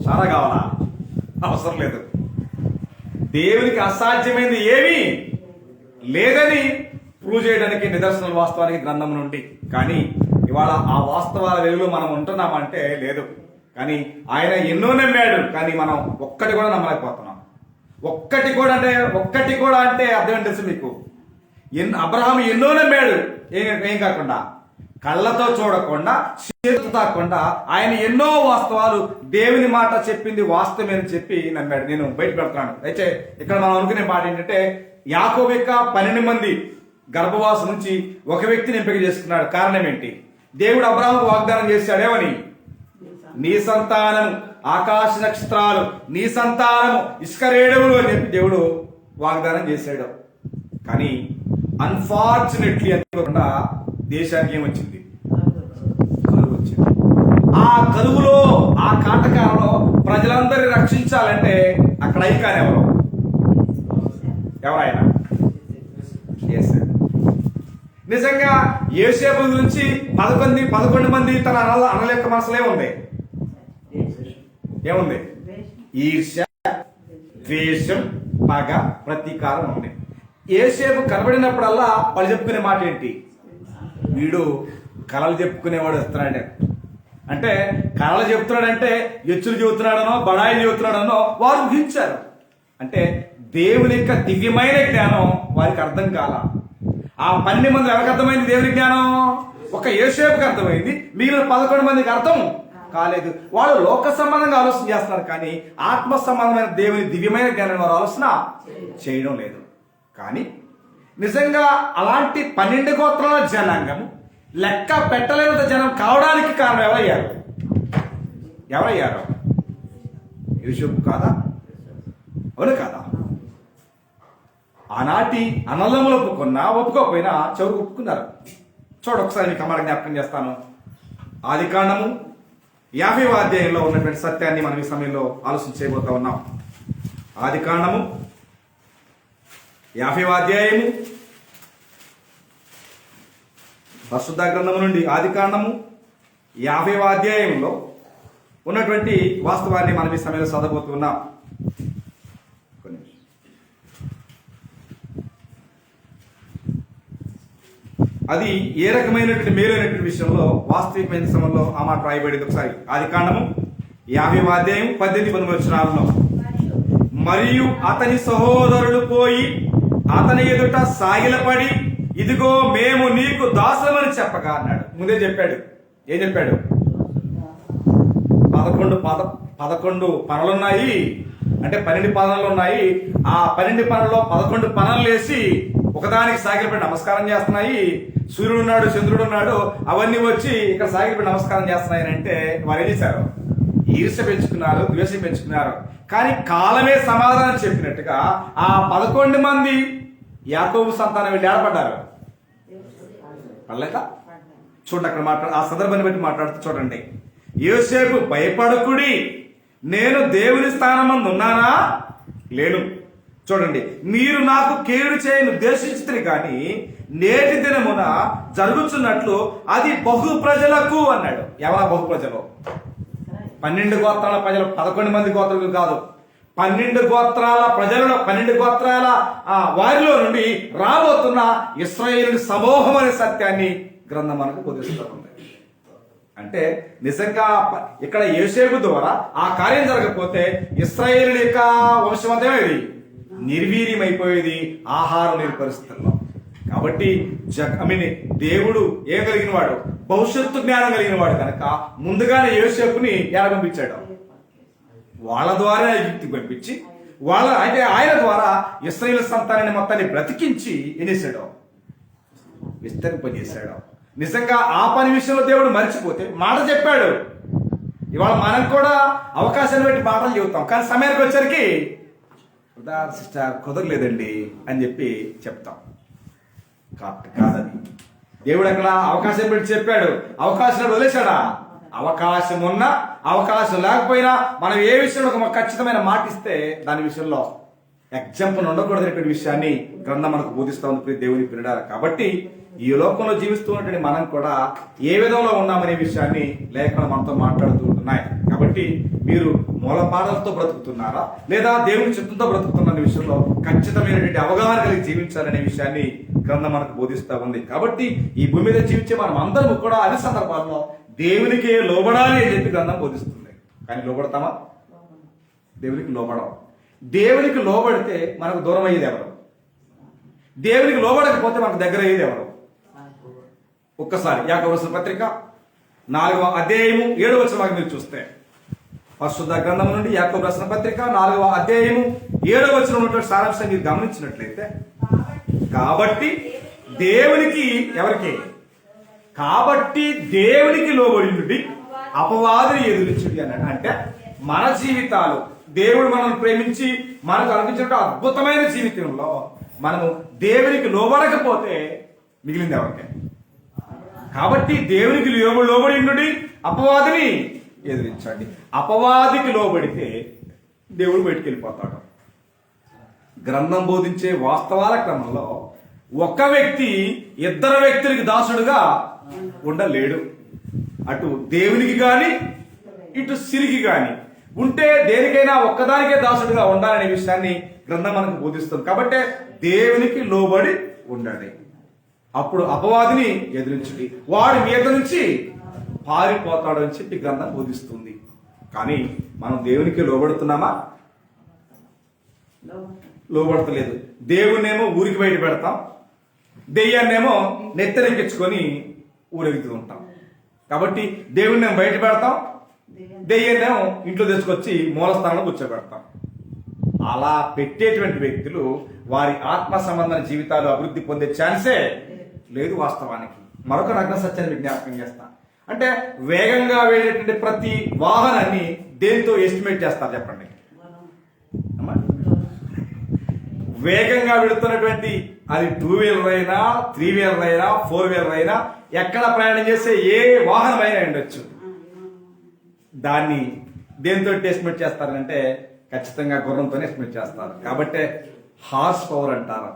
సారా కావాలా? అవసరం లేదు. దేవునికి అసాధ్యమైనది ఏమీ లేదని ప్రూవ్ చేయడానికి నిదర్శనాలు వాస్తవానికి గ్రంథం నుండి. కానీ ఇవాళ ఆ వాస్తవాల వెలుగులో మనం ఉంటున్నామంటే లేదు. కానీ ఆయన ఎన్నో నమ్మాడు, కానీ మనం ఒక్కటి కూడా నమ్మలేకపోతున్నాం. ఒక్కటి కూడా అంటే అర్థం తెలుసు మీకు? అబ్రహాము ఎన్నో నమ్మాడు, ఏం కాకుండా, కళ్ళతో చూడకుండా, చేతితో తాకుండా ఆయన ఎన్నో వాస్తవాలు దేవుని మాట చెప్పింది వాస్తవమని చెప్పి నమ్మాడు. నేను బయట పెడుతున్నాను. అయితే ఇక్కడ మనం అనుకునే మాట ఏంటంటే, యాకోబు యొక్క 12 మంది గర్భవాసం నుంచి ఒక వ్యక్తిని ఎంపిక చేసుకున్నాడు. కారణం ఏంటి? దేవుడు అబ్రహాముకు వాగ్దానం చేశాడేమని, నీ సంతానం ఆకాశ నక్షత్రాలు, నీ సంతానము ఇసుక రేణువులు అని చెప్పి దేవుడు వాగ్దానం చేశాడు. కానీ అన్ఫార్చునేట్లీ అనుకోకుండా దేశానికి ఏమొచ్చింది? కరువు వచ్చింది. ఆ కరువులో, ఆ కాటకాలలో ప్రజలందరినీ రక్షించాలంటే అక్కడ ఐకాన్ ఎవరైనా నిజంగా యోసేపు గురించి 11 మంది తన అన్నల యొక్క మనసులో ఏముంది? ఈర్ష్య, ద్వేషం, పగ, ప్రతీకారం ఉంది. యోసేపు కనబడినప్పుడల్లా వాళ్ళు చెప్పుకునే మాట ఏంటి? వీడు కళలు చెప్పుకునేవాడు వస్తున్నాడు. అంటే కళలు చెప్తున్నాడంటే ఎచ్చులు చెబుతున్నాడనో, బడాయిలు చెబుతున్నాడనో వారు ఊహించారు. అంటే దేవుని యొక్క దివ్యమైన జ్ఞానం వారికి అర్థం కాల. ఆ 12 మంది ఎవరికి అర్థమైంది దేవుని జ్ఞానం? ఒక యోసేపుకి అర్థమైంది, మిగిలిన 11 మందికి అర్థం కాలేదు. వాళ్ళు లోక సంబంధంగా ఆలోచన చేస్తున్నారు, కానీ ఆత్మ సంబంధమైన దేవుని దివ్యమైన జ్ఞానం వారు ఆలోచన చేయడం లేదు. కానీ నిజంగా అలాంటి 12 గోత్రాల జనాంగం లెక్క పెట్టలేనంత జనం కావడానికి కారణం ఎవరయ్యారు? యోసేపు కాదా? అవును కాదా? ఆనాటి అనలములు ఒప్పుకోకపోయినా చివరికి ఒప్పుకున్నారు. ఒకసారి మీకు అమ్మాయి జ్ఞాపకం చేస్తాను. ఆదికాండము 50వ అధ్యాయంలో ఉన్నటువంటి సత్యాన్ని మనం ఈ సమయంలో ఆలోచన చేయబోతా ఉన్నాం. ఆదికాండము 50వ అధ్యాయము పరిశుద్ధ గ్రంథము నుండి ఆదికాండము 50వ అధ్యాయంలో ఉన్నటువంటి వాస్తవాన్ని మనం ఈ సమయంలో చదవబోతున్నాం. అది ఏ రకమైనటువంటి మేలైనటువంటి విషయంలో వాస్తవికమైన సమయంలో ఆ మాట రాయబడింది. ఒకసారి ఆదికాండము 50వ అధ్యాయం 18-19 వచనాలలో, మరియు అతని సహోదరులు పోయి అతని ఎదుట సాగిలపడి, ఇదిగో మేము నీకు దాసులమని చెప్పగా అన్నాడు. ముందే చెప్పాడు. ఏం చెప్పాడు? 11 పనులున్నాయి అంటే 12 పనులు ఉన్నాయి. ఆ 12 పనుల్లో 11 పనులు వేసి ఒకదానికి సాగిలపడి నమస్కారం చేస్తున్నాయి. సూర్యుడు ఉన్నాడు, చంద్రుడు ఉన్నాడు, అవన్నీ వచ్చి ఇక్కడ సాగిలపడి నమస్కారం చేస్తున్నాయి అంటే వారు ఏం చేశారు? ఈర్ష్య పెంచుకున్నారు, ద్వేషం పెంచుకున్నారు. కానీ కాలమే సమాధానం చెప్పినట్టుగా ఆ 11 మంది యాకోబు సంతానం వెళ్ళి ఏడపడ్డారు. పడలేక చూడండి, అక్కడ ఆ సందర్భాన్ని బట్టి మాట్లాడుతూ చూడండి. యోసేపు, భయపడకుడి, నేను దేవుని స్థానమందు ఉన్నానా? లేను. చూడండి, మీరు నాకు కీడు చేయను ఉద్దేశించుతుంది, కానీ నేటి దినమున జరుగుతున్నట్లు అది బహు ప్రజలకు అన్నాడు. ఎవరా బహు ప్రజలు? 12 గోత్రాల ప్రజలు, 11 మంది గోత్రాలు కాదు. 12 గోత్రాల ప్రజలలో 12 గోత్రాల వారిలో నుండి రాబోతున్న ఇశ్రాయేలు సమూహం అనే సత్యాన్ని గ్రంథం మనకు బోధిస్తూ ఉంది. అంటే నిజంగా ఇక్కడ యోసేపు ద్వారా ఆ కార్యం జరగకపోతే ఇశ్రాయేలు యొక్క వంశమంతమేది నిర్వీర్యమైపోయేది ఆహారం లేని పరిస్థితుల్లో. కాబట్టి దేవుడు ఏం కలిగిన వాడు? భవిష్యత్తు జ్ఞానం కలిగిన వాడు కనుక ముందుగానే యోసేపుని ఎలా పంపించాడు? వాళ్ళ ద్వారా యుక్తి పంపించి ఆయన ద్వారా ఇశ్రాయేలు సంతానాన్ని మొత్తాన్ని బ్రతికించి ఏం చేశాడు? విస్తరింపజేశాడు. నిజంగా ఆ పని విషయంలో దేవుడు మర్చిపోతే మాట చెప్పాడు. ఇవాళ మనం కూడా అవకాశాన్ని బట్టి మాటలు చెబుతాం, కానీ సమయానికి వచ్చరికి సిస్టర్ కుదరలేదండి అని చెప్పి చెప్తాం. కాదని దేవుడు అక్కడ అవకాశం పెట్టి చెప్పాడు. అవకాశం వదిలేశాడా? అవకాశం ఉన్నా అవకాశం లేకపోయినా మనం ఏ విషయంలో ఒక ఖచ్చితమైన మాట ఇస్తే దాని విషయంలో ఎగ్జాంపుల్ ఉండకూడదనేటువంటి విషయాన్ని గ్రంథం మనకు బోధిస్తా ఉంది దేవుని పిల్లడారు. కాబట్టి ఈ లోకంలో జీవిస్తున్నటువంటి మనం కూడా ఏ విధంలో ఉన్నామనే విషయాన్ని లేఖలు మనతో మాట్లాడుతూ ఉంటున్నాయి. కాబట్టి మీరు మూలపాఠాలతో బ్రతుకుతున్నారా లేదా దేవుని చిత్తంతో బ్రతుకుతున్న విషయంలో ఖచ్చితమైనటువంటి అవగాహన కలిగి జీవించాలనే విషయాన్ని గ్రంథం మనకు బోధిస్తా ఉంది. కాబట్టి ఈ భూమి మీద జీవించే మనం అందరం కూడా అన్ని సందర్భాల్లో దేవునికి లోబడాలి అని చెప్పి గ్రంథం బోధిస్తుంది. కానీ లోబడతామా? దేవునికి లోబడం. దేవునికి లోబడితే మనకు దూరం అయ్యేది ఎవరు? దేవునికి లోబడకపోతే మనకు దగ్గర అయ్యేది ఎవరు? ఒక్కసారి యాకోబు రాసిన పత్రిక 4వ అధ్యాయము 7వ వచనం మీరు చూస్తే, పరిశుద్ధ గ్రంథం నుండి యాకోబు రాసిన పత్రిక 4వ అధ్యాయము 7వ వచనం ఉన్నటువంటి సారాంశం మీరు గమనించినట్లయితే, కాబట్టి దేవునికి ఎవరికి? కాబట్టి దేవునికి లోబడి అపవాదిని ఎదురించుడి అన్నాడు. అంటే మన జీవితాలు దేవుడు మనల్ని ప్రేమించి మనకు అనిపించిన అద్భుతమైన జీవితంలో మనము దేవునికి లోబడకపోతే మిగిలింది ఎవరికి? కాబట్టి దేవునికి లోబడి అపవాదిని ఎదిరించండి. అపవాదికి లోబడితే దేవుడు బయటికి వెళ్ళిపోతాడు. గ్రంథం బోధించే వాస్తవాల క్రమంలో ఒక వ్యక్తి 2 వ్యక్తులకి దాసుడుగా ఉండలేడు. అటు దేవునికి గాని ఇటు సిరికి గాని ఉంటే దేనికైనా ఒక్కదానికే దాసుడుగా ఉండాలనే విషయాన్ని గ్రంథం మనకు బోధిస్తుంది. కాబట్టి దేవునికి లోబడి ఉండాలి. అప్పుడు అపవాదిని ఎదిరించుడి, వాడి మీద నుంచి పారిపోతాడు అని చెప్పి గ్రంథం బోధిస్తుంది. కానీ మనం దేవునికి లోబడుతున్నామా? లోబడతలేదు. దేవుణ్ణేమో ఊరికి బయట పెడతాం, దెయ్యాన్నేమో నెత్తరెక్కించుకొని ఊరెగుతూ ఉంటాం. కాబట్టి దేవుడిని మేము బయట పెడతాం, దెయ్యాన్నేమో ఇంట్లో తెచ్చుకొచ్చి మూలస్థానంలో కూర్చోబెడతాం. అలా పెట్టేటువంటి వ్యక్తులు వారి ఆత్మ సంబంధమైన జీవితాలు అభివృద్ధి పొందే ఛాన్సే లేదు. వాస్తవానికి మరొక నగ్న సత్యాన్ని విజ్ఞాపకం చేస్తా. అంటే వేగంగా వెళ్ళేటువంటి ప్రతి వాహనాన్ని దేంతో ఎస్టిమేట్ చేస్తారు చెప్పండి అమ్మా? వేగంగా వెళుతున్నటువంటి అది 2 వీలర్ అయినా 3 వీలర్ అయినా 4 వీలర్ అయినా ఎక్కడ ప్రయాణం చేసే ఏ వాహనం అయినా ఉండొచ్చు, దాన్ని దేంతో ఎస్టిమేట్ చేస్తారంటే ఖచ్చితంగా గుర్రంతోనే ఎస్టిమేట్ చేస్తారు. కాబట్టి హార్స్ పవర్ అంటారు.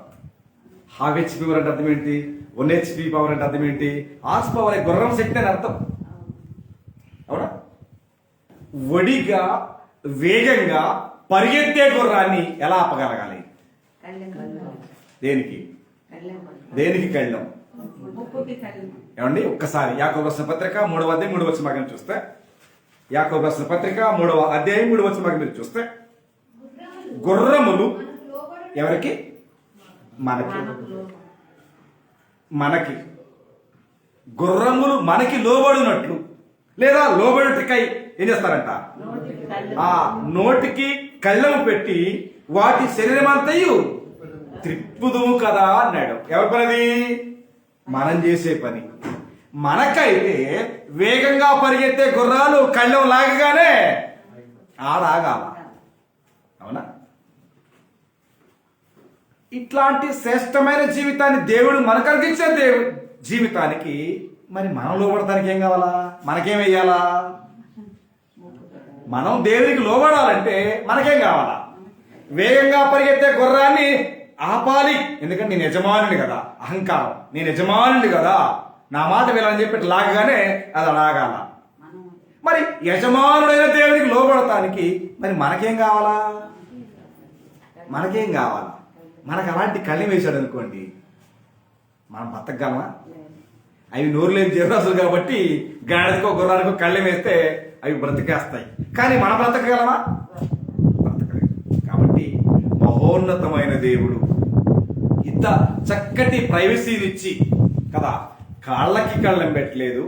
హాఫ్ హెచ్పి పవర్ అంటే అర్థం ఏంటి? 1 HP పవర్ అంటే అర్థం ఏంటి? హార్స్ పవర్ గుర్రం శక్తి అని అర్థం. అవునా? వడిగా వేగంగా పరిగెత్తే గుర్రాన్ని ఎలా ఆపగలగాలి? దేనికి దేనికి కళ్ళం? ఏమండి ఒక్కసారి యాకోబు రాసిన పత్రిక 3వ అధ్యాయం 3వ వచనం చూస్తే, యాకోబు రాసిన పత్రిక 3వ అధ్యాయం 3వ వచనం మీరు చూస్తే, గుర్రములు ఎవరికి? మనకి. మనకి గుర్రములు మనకి లోబడినట్లు లేదా లోబడుటకై ఏం చేస్తారంట? ఆ నోటికి కళ్ళము పెట్టి వాటి శరీరం అంతయు త్రిప్పుదుము కదా అన్నాడు. ఎవరి పనిది? మనం చేసే పని. మనకైతే వేగంగా పరిగెత్తే గుర్రాలు కళ్ళం లాగగానే ఆడాగాల. అవునా? ఇట్లాంటి శ్రేష్టమైన జీవితాన్ని దేవుడు మనకు అందించే జీవితానికి మరి మనం లోబడటానికి ఏం కావాలా? మనకేం వెయ్యాలా? మనం దేవునికి లోబడాలంటే మనకేం కావాలా? వేగంగా పరిగెత్తే గుర్రాన్ని ఆపాలి. ఎందుకంటే నేను యజమానుడి కదా, అహంకారం, నేను యజమానుడి కదా, నా మాట వినాలని చెప్పి లాగగానే అది లాగాల. మరి యజమానుడైన దేవునికి లోబడటానికి మరి మనకేం కావాలా? మనకేం కావాలా? మనకు అలాంటి కళ్ళం వేశాడు అనుకోండి, మనం బతకగలమా? అవి నోరు లేని జీవరాశులు కాబట్టి గాడిదకో గుర్రానికో కళ్ళం వేస్తే అవి బ్రతికేస్తాయి, కానీ మనం బ్రతకగలమా? బ్రతకలేదు. కాబట్టి మహోన్నతమైన దేవుడు ఇంత చక్కటి ప్రైవసీనిచ్చి కదా, కాళ్ళకి కళ్ళం పెట్టలేదు,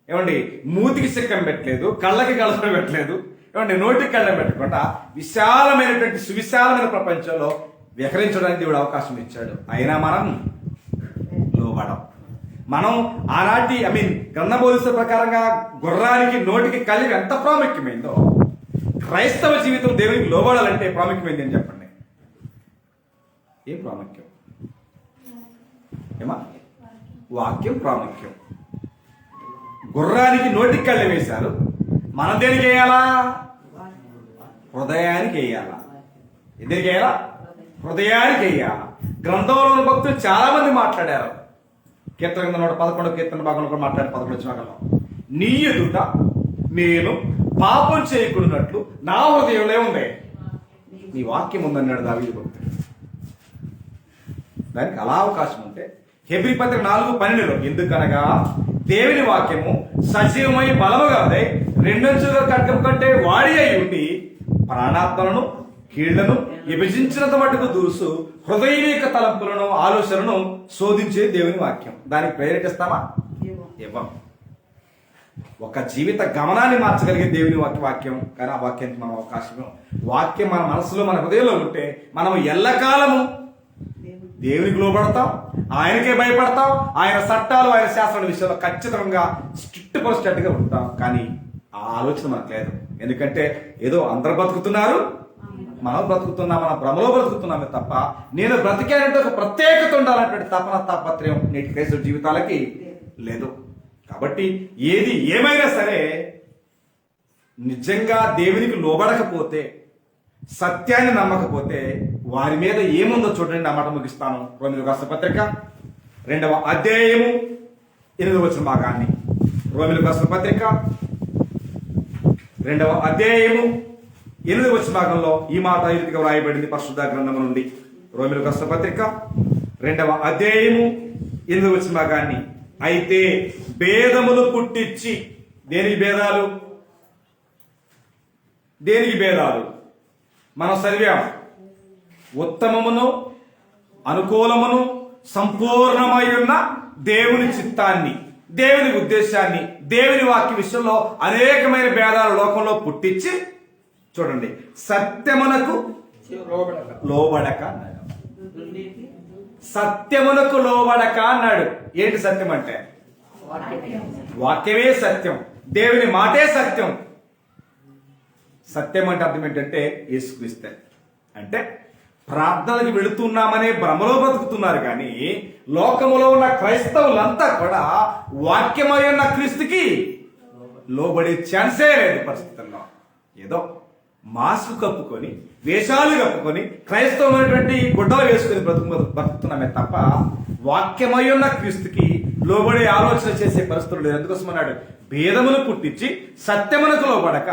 ఏమండి మూతికి సిక్కం పెట్టలేదు, కళ్ళకి కళ్ళం పెట్టలేదు, ఏమండి నోటికి కళ్ళం పెట్టకుండా విశాలమైనటువంటి సువిశాలమైన ప్రపంచంలో విహరించడానికి దేవుడు అవకాశం ఇచ్చాడు. అయినా మనం లోబడం. మనం ఆనాటి గ్రంథ బోధిస్తున్న ప్రకారంగా గుర్రానికి నోటికి కళ్ళం ఎంత ప్రాముఖ్యమైందో, క్రైస్తవ జీవితం దేవునికి లోబడాలంటే ప్రాముఖ్యమైంది అని చెప్పండి. ఏం ప్రాముఖ్యం? ఏమా? వాక్యం ప్రాముఖ్యం. గుర్రానికి నోటికి కళ్ళం వేశారు, మనం దేనికి వేయాలా? హృదయానికి వేయాలా. ఎందుకు వేయాలా? హృదయానికి వేయాలా. గ్రంథంలోని భక్తులు చాలా మంది మాట్లాడారు. కీర్తన 111 కీర్తన భాగంలో కూడా మాట్లాడే 11 వచనాలలో, నీ ఎదుట నేను పాపం చేయకున్నట్లు నా హృదయంలో ఉంది, నీ వాక్యం ఉందన్నాడు దావీదు భక్తుడు. దానికి అలా అవకాశం ఉంటే హెబ్రీ పత్రిక 4:12 ఎందుకనగా దేవుని వాక్యము సజీవమై బలముగాదై రెండంచుల ఖడ్గం కంటే వాడి అయి ఉండి ప్రాణాత్మలను కీళ్లను విభజించినంత మటుకు దూసు హృదయం యొక్క తలంపులను ఆలోచనను శోధించే దేవుని వాక్యం. దానికి ప్రేరేపిస్తామా? ఇవ్వం. ఒక జీవిత గమనాన్ని మార్చగలిగే దేవుని వాక్యం, కానీ ఆ వాక్యానికి మనం అవకాశం. వాక్యం మన మనసులో మన హృదయంలో ఉంటే మనం ఎల్లకాలము దేవునికి లోబడతాం, ఆయనకే భయపడతాం, ఆయన చట్టాలు ఆయన శాస్త్రాల విషయంలో ఖచ్చితంగా స్ట్రిక్ట్ పర్సెంట్గా ఉంటాం. కానీ ఆ ఆలోచన మనకు లేదు. ఎందుకంటే ఏదో అందరు బ్రతుకుతున్నారు, మనం బ్రతుకుతున్నాం, మన భ్రమలో బ్రతుకుతున్నామే తప్ప నేను బ్రతికానంటే ఒక ప్రత్యేకత ఉండాలన్నటువంటి తపన తాపత్రయం నేటి క్రైస్తవ జీవితాలకి లేదు. కాబట్టి ఏది ఏమైనా సరే నిజంగా దేవునికి లోబడకపోతే, సత్యాన్ని నమ్మకపోతే వారి మీద ఏముందో చూడండి. ఆ మాట ముగిస్తాను. రోమీయులకు రాసిన పత్రిక 2వ అధ్యాయము 8వ వచన భాగాన్ని, రోమీయులకు రాసిన పత్రిక 2వ అధ్యాయము 8వ వచన భాగంలో ఈ మాట ఈ రీతిగా వ్రాయబడింది పరిశుద్ధ గ్రంథము నుండి. రోమీయులకు రాసిన పత్రిక 2వ అధ్యాయము 8వ వచన భాగాన్ని, అయితే భేదములు పుట్టించి, దేనికి భేదాలు? దేనికి భేదాలు? మనం చదివాం, ఉత్తమమును అనుకూలమును సంపూర్ణమై ఉన్న దేవుని చిత్తాన్ని, దేవుని ఉద్దేశాన్ని, దేవుని వాక్య విషయంలో అనేకమైన భేదాలు లోకంలో పుట్టించి, చూడండి, సత్యమునకు లోబడక అన్నాడు. సత్యమునకు లోబడక అన్నాడు. ఏంటి సత్యం అంటే? వాక్యమే సత్యం, దేవుని మాటే సత్యం. సత్యం అంటే అర్థం ఏంటంటే యేసుక్రీస్తే. అంటే ప్రార్థనలకు వెళుతున్నామనే భ్రమలో బతుకుతున్నారు కానీ లోకములో ఉన్న క్రైస్తవులంతా కూడా వాక్యమై ఉన్న క్రీస్తుకి లోబడే ఛాన్సే లేదు పరిస్థితుల్లో. ఏదో మాస్క్ కప్పుకొని, వేషాలు కప్పుకొని, క్రైస్తవమైనటువంటి గుడ్డలు వేసుకొని బతుకుతున్నామే తప్ప వాక్యమై ఉన్న క్రీస్తుకి లోబడే ఆలోచన చేసే పరిస్థితులు లేదు. ఎందుకోసం అన్నాడు, భేదమును పుట్టించి సత్యమునకు లోబడక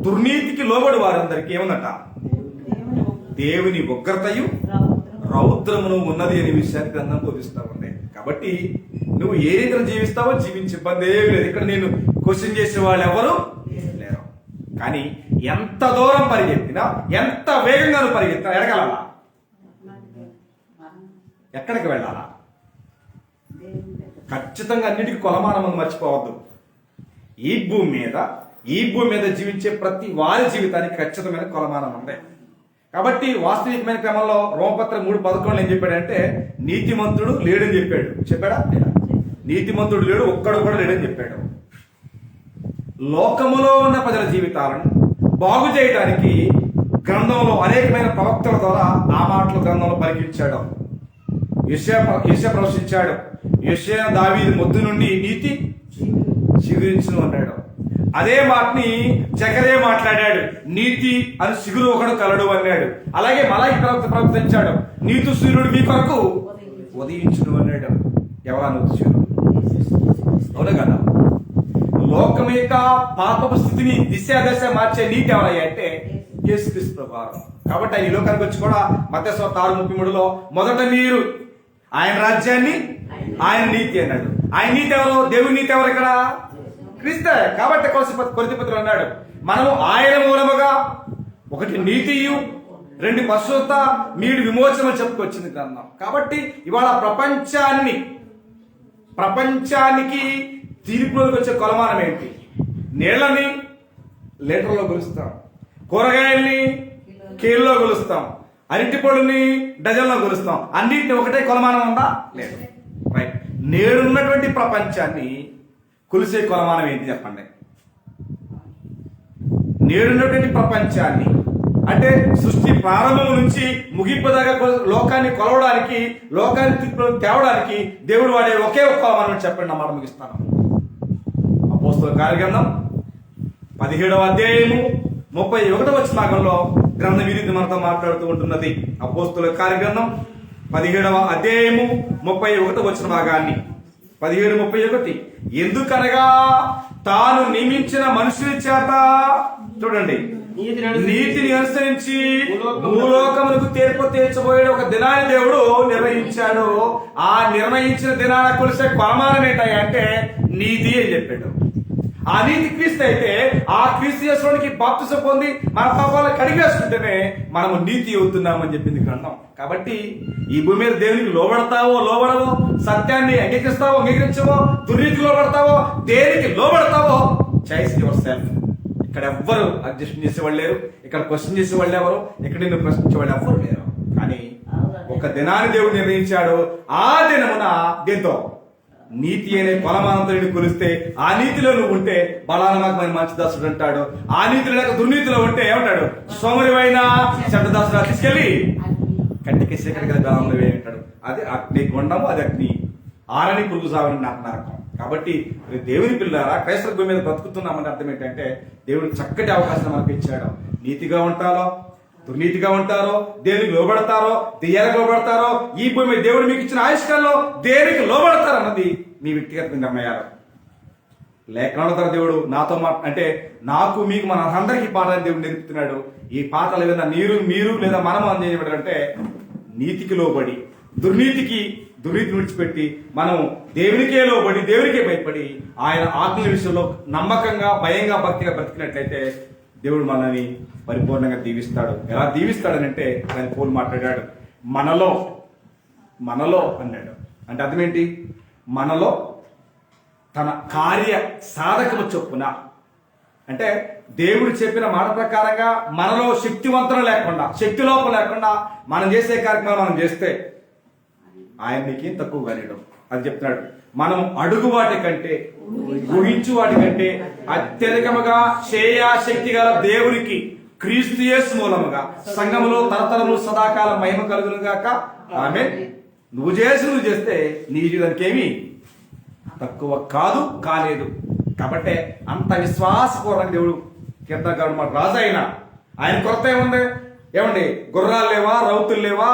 దుర్నీతికి లోబడి వారందరికీ ఏమన్నట? దేవుని ఉగ్రతయు రౌద్రమును ఉన్నది అనే విషయాన్ని గ్రంథం బోధిస్తా ఉంది. కాబట్టి నువ్వు ఏ రీతిలో జీవిస్తావో జీవించే ఇబ్బంది ఏమి లేదు. ఇక్కడ నేను క్వశ్చన్ చేసే వాళ్ళు ఎవరు లేరు. కానీ ఎంత దూరం పరిగెత్తినా, ఎంత వేగంగా నువ్వు పరిగెత్తినా ఎడగలలా? ఎక్కడికి వెళ్ళాలా? ఖచ్చితంగా అన్నిటికీ కొలమానం మర్చిపోవద్దు. ఈ భూమి మీద జీవించే ప్రతి వారి జీవితానికి ఖచ్చితమైన కొలమానం ఉంది. కాబట్టి వాస్తవికమైన క్రమంలో రోమపత్ర 3:11 ఏం చెప్పాడంటే, నీతిమంతుడు లేడని చెప్పాడా? నీతిమంతుడు లేడు, ఒక్కడు కూడా లేడని చెప్పాడు. లోకములో ఉన్న ప్రజల జీవితాలను బాగు చేయడానికి గ్రంథంలో అనేకమైన ప్రవక్తల ద్వారా ఆ మాటలు గ్రంథంలో పలికించాడు. యెషయా ప్రవచించాడు. యెషయా దావీదు మొద్దు నుండి నీతి చిగురించును అన్నాడు. అదే మాటని జకరియా మాట్లాడాడు. నీతి అని సిగురు ఒకడు కలడు అన్నాడు. అలాగే మలాకి ప్రవక్త ప్రవచించాడు, నీతి సూర్యుడు మీ కొరకు ఉదయించును అన్నాడు. ఎవరా నీతి సూర్యుడు? అవునా కదా? లోకం యొక్క పాపపు స్థితిని దశ మార్చే నీతి ఎవరయ్యా అంటే యేసుక్రీస్తు ప్రభువారు. కాబట్టి ఆయన ఈ లోకానికి వచ్చి కూడా మత్తయి 6:33లో మొదట మీరు ఆయన రాజ్యాన్ని, ఆయన నీతి అన్నాడు. ఆయన నీతి ఎవరు? దేవుని నీతి ఎవరు? ఇక్కడ క్రీస్తే. కాబట్టి కొరింథీయులకు అన్నాడు, మనము ఆయన మూలముగా ఒకటి నీతియు, 2 పరిశుద్ధత, మీరు విమోచన చెప్పుకొచ్చింది గ్రంథం. కాబట్టి ఇవాళ ప్రపంచానికి తీర్పులోకి వచ్చే కొలమానం ఏంటి? నీళ్ళని లీటర్లో కొలుస్తాం, కూరగాయల్ని కేల్లో కొలుస్తాం, అరటిపళ్ళని డజన్లో కొలుస్తాం. అన్నింటినీ ఒకటే కొలమానం ఉందా? లేదు. రైట్. నేడున్నటువంటి ప్రపంచాన్ని కొలిసే కొలమానం ఏంటి చెప్పండి? నేడున్నటువంటి ప్రపంచాన్ని అంటే సృష్టి ప్రారంభం నుంచి ముగింపు దాకా లోకాన్ని కొలవడానికి, లోకాన్ని తేవడానికి దేవుడు వాడే ఒకే ఒక కొలమానం చెప్పండి. నా మాట ముగిస్తాను. అపోస్తలుల కార్యగ్రంథం 17వ అధ్యాయము 31వ భాగంలో గ్రంథం ఇది మనతో మాట్లాడుతూ ఉంటున్నది. అపోస్తలుల కార్యగ్రంథం 17వ అధ్యాయము 31వ భాగాన్ని 17:31. ఎందుకనగా తాను నియమించిన మనుషుని చేత, చూడండి, నీతిని అనుసరించి భూలోకమునకు తీర్పు తీర్చబోయే ఒక దినాన్ని దేవుడు నిర్ణయించాడు. ఆ నిర్ణయించిన దినాన కొలిసే కొలమానం ఏంటంటే అంటే నీతి అని చెప్పాడు. ఆ నీతి క్రీస్తు అయితే ఆ క్రీస్తు యేసులోనికి బాప్తిసం పొంది మన పాపాలను కడిగేసుకుంటేనే మనము నీతి అవుతున్నామని చెప్పింది గ్రంథం. కాబట్టి ఈ భూమి మీద దేవునికి లోబడతావో లోబడవో, సత్యాన్ని అంగీకరిస్తావో అంగీకరించవో, దుర్నీతికి లోబడతావో, దేనికి లోబడతావో, చాయిస్ యువర్ సెల్ఫ్. ఇక్కడ ఎవ్వరు అడ్జస్ట్ చేసేవాళ్ళు లేరు, ఇక్కడ క్వశ్చన్ చేసేవాళ్ళు ఎవరు, ఇక్కడ నిన్ను ప్రశ్నించేవాళ్ళు ఎవ్వరు లేరు. కానీ ఒక దినాన్ని దేవుడు నిర్ణయించాడు. ఆ దినమున దీంతో నీతి అనే కొలమానంతో కొలిస్తే ఆ నీతిలో నువ్వు ఉంటే బలానమకమైన మంచి దాసుడు అంటాడు. ఆ నీతిలో లేక దుర్నీతిలో ఉంటే ఏమంటాడు? సోమరివైన చెడ్డదాసుడు తీసుకెళ్ళి కట్టికి శేఖర బలంలో వేయంటాడు. అది అగ్ని గుండము, అది అగ్ని ఆరని పురుగు సావని నాకు నరకం. కాబట్టి దేవుని పిల్లారా, క్రైస్తవ భూమి మీద బ్రతుకుతున్నామని అర్థం ఏంటంటే దేవుడు చక్కటి అవకాశం మనకు ఇచ్చాడు. నీతిగా ఉంటారో దుర్నీతిగా ఉంటారో, దేనికి లోబడతారో, దెయ్యాలకు లోబడతారో, ఈ భూమి దేవుడు మీకు ఇచ్చిన ఆయుష్కాల్లో దేనికి లోబడతారు అన్నది మీ వ్యక్తిగత నిర్ణయాలు. లేఖనాల ద్వారా దేవుడు నాతో అంటే నాకు మీకు మన అందరికీ పాఠాన్ని దేవుడు నేర్పుతున్నాడు. ఈ పాఠాలు ఏదైనా మీరు లేదా మనం అందజేయబడాలంటే నీతికి లోబడి దుర్నీతి విడిచిపెట్టి మనం దేవునికే లోబడి దేవునికే భయపడి ఆయన ఆజ్ఞల విషయంలో నమ్మకంగా, భయంగా, భక్తిగా బ్రతికినట్లయితే దేవుడు మనల్ని పరిపూర్ణంగా దీవిస్తాడు. ఎలా దీవిస్తాడనంటే ఆయన పౌలు మాట్లాడాడు, మనలో అన్నాడు. అంటే అర్థం ఏంటి? మనలో తన కార్య సాధకము చొప్పున, అంటే దేవుడు చెప్పిన మాట ప్రకారంగా మనలో శక్తివంతం లేకుండా, శక్తి లోపం లేకుండా మనం చేసే కార్యక్రమాలు మనం చేస్తే ఆయన నీకేం తక్కువగా లేడు. అది చెప్తున్నాడు. మనం అడుగు వాటి కంటే, ఊహించు వాటి కంటే అత్యధికముగా శక్తి గల దేవునికి క్రీస్తు యేసు మూలముగా సంఘములో తరతరములు సదాకాలం మహిమ కలుగును గాక. ఆమేన్. నువ్వు చేస్తే నీ జీవితానికి ఏమీ తక్కువ కాలేదు. కాబట్టి అంత విశ్వాసపూర్వకంగా దేవుడు కీర్తనకారుడు మాట రాజు ఆయన కొరత ఏముంది? ఏమండి, గుర్రాలు లేవా, రౌతులు లేవా,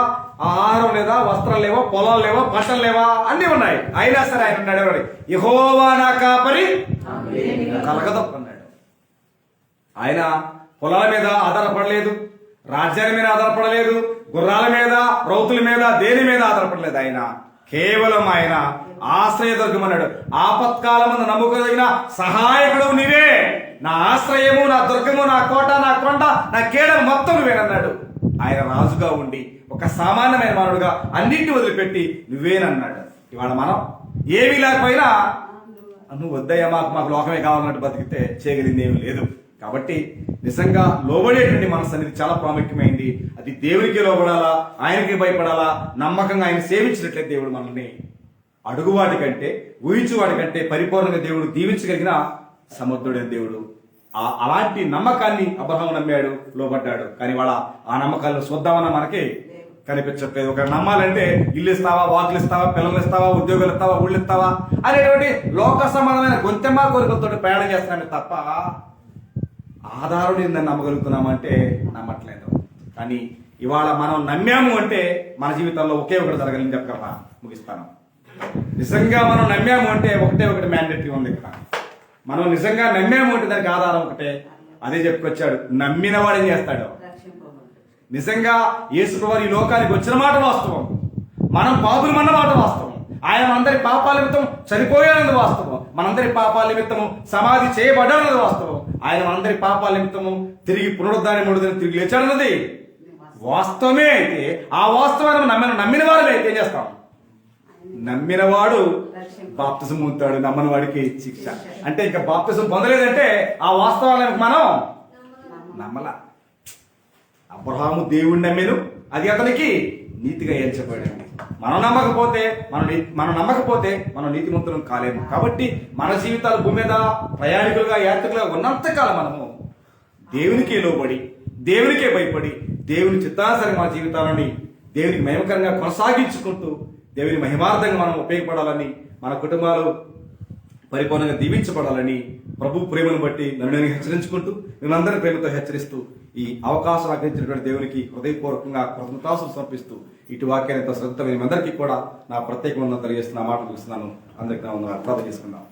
ఆహారం లేదా, వస్త్రాలు లేవా, పొలాలు లేవా, పంటలు లేవా, అన్ని ఉన్నాయి. అయినా సరే ఆయన ఉన్నాడు. యెహోవా నా కాపరి కలగదు అన్నాడు. ఆయన పొలాల మీద ఆధారపడలేదు, రాజ్యాల మీద ఆధారపడలేదు, గుర్రాల మీద, రౌతుల మీద, దేని మీద ఆధారపడలేదు. ఆయన కేవలం ఆయన ఆశ్రయదుర్గమన్నాడు. ఆపత్కాలమందు నమ్ముకోదగిన సహాయకుడు నీవే, నా ఆశ్రయము, నా దుర్గము, నా కోట, నా కొండ, నా కేడము మొత్తం నువ్వేనన్నాడు. ఆయన రాజుగా ఉండి ఒక సామాన్యమైన మానవుడుగా అన్నింటిని వదిలిపెట్టి నువ్వేనన్నాడు. ఇవాళ మనం ఏమీ లేకపోయినా నువ్వు వద్దయ్యా, మాకు లోకమే కావాలన్నట్టు బతికితే చేయగలిగింది ఏమీ లేదు. కాబట్టి నిజంగా లోబడేటువంటి మనసు అనేది చాలా ప్రాముఖ్యమైంది. అది దేవునికి లోబడాలా, ఆయనకి భయపడాలా, నమ్మకంగా ఆయన సేవించినట్లయితే దేవుడు మనల్ని అడుగువాటి కంటే, ఊహించువాటి కంటే పరిపూర్ణంగా దేవుడు దీవించగలిగిన సమర్థుడైన దేవుడు. అలాంటి నమ్మకాన్ని అబ్రహాము నమ్మాడు, లోబడ్డాడు. కానీ వాళ్ళ ఆ నమ్మకాలను చూద్దామన్నా మనకి కనిపించట్లేదు. ఒక నమ్మాలంటే ఇల్లు ఇస్తావా, వాకులు ఇస్తావా, పిల్లలు ఇస్తావా, ఉద్యోగాలు ఇస్తావా, ఊళ్ళు ఇస్తావా అనేటువంటి లోక సంబంధమైన గొంతెమ్మ కోరికలతో ప్రయాణం చేస్తున్నాడు తప్ప ఆధారం నేను నమ్మగలుగుతున్నామంటే నమ్మట్లేదు. కానీ ఇవాళ మనం నమ్మాము అంటే మన జీవితంలో ఒకే ఒకటి జరగాలని చెప్పగలరా? ముగిస్తాను. నిజంగా మనం నమ్మాము అంటే ఒకటి మ్యాండేటరీ ఉంది ఇక్కడ. మనం నిజంగా నమ్మాము అంటే దానికి ఆధారం ఒకటే. అదే చెప్పుకొచ్చాడు, నమ్మిన వాడు ఏం చేస్తాడు? నిజంగా యేసుప్రభువు ఈ లోకానికి వచ్చిన మాట వాస్తవం, మనం పాపులమన్న మాట వాస్తవం, ఆయన మనందరి పాపాల నిమిత్తం చనిపోయానది వాస్తవం, మనందరి పాపాల నిమిత్తము సమాధి చేయబడ్డానది వాస్తవం, ఆయన మనందరి పాపాల నిమిత్తము తిరిగి పునరుద్ధానం మూడుదని తిరిగి లేచాడన్నది వాస్తవమే. అయితే ఆ వాస్తవాన్ని నమ్మిన వారు అయితే ఏం చేస్తాం? నమ్మినవాడు బాప్తిజం పొందుతాడు, నమ్మని వాడికి శిక్ష. అంటే ఇంకా బాప్తిజం పొందలేదంటే ఆ వాస్తవాలను మనం నమ్మలా. అబ్రహాము దేవుణ్ణి నమ్మెను, అది అతనికి నీతిగా ఎంచబడింది. మనం నమ్మకపోతే మనం నీతిమంతులం కాలేము. కాబట్టి మన జీవితాలు భూమి మీద ప్రయాణికులుగా, యాత్రికులుగా ఉన్నంతకాలం మనము దేవునికే లోబడి, దేవునికే భయపడి, దేవుని చిత్తానుసారంగా మన జీవితాలని దేవునికి మహిమకరంగా కొనసాగించుకుంటూ దేవుని మహిమార్థంగా మనం ఉపయోగపడాలని, మన కుటుంబాలు పరిపూర్ణంగా దీవించబడాలని ప్రభు ప్రేమను బట్టి నన్ను హెచ్చరించుకుంటూ, మిమ్మల్ని ప్రేమతో హెచ్చరిస్తూ ఈ అవకాశం అందించినటువంటి దేవునికి హృదయపూర్వకంగా కృతజ్ఞతాస్తులు సమర్పిస్తూ ఇటు వాక్యాన్ని శ్రద్ధ మీ అందరికీ కూడా నా ప్రత్యేకమైన తెలియజేస్తున్న మాటలు చూస్తున్నాను. అందరికీ ప్రార్థన చేసుకుందాం.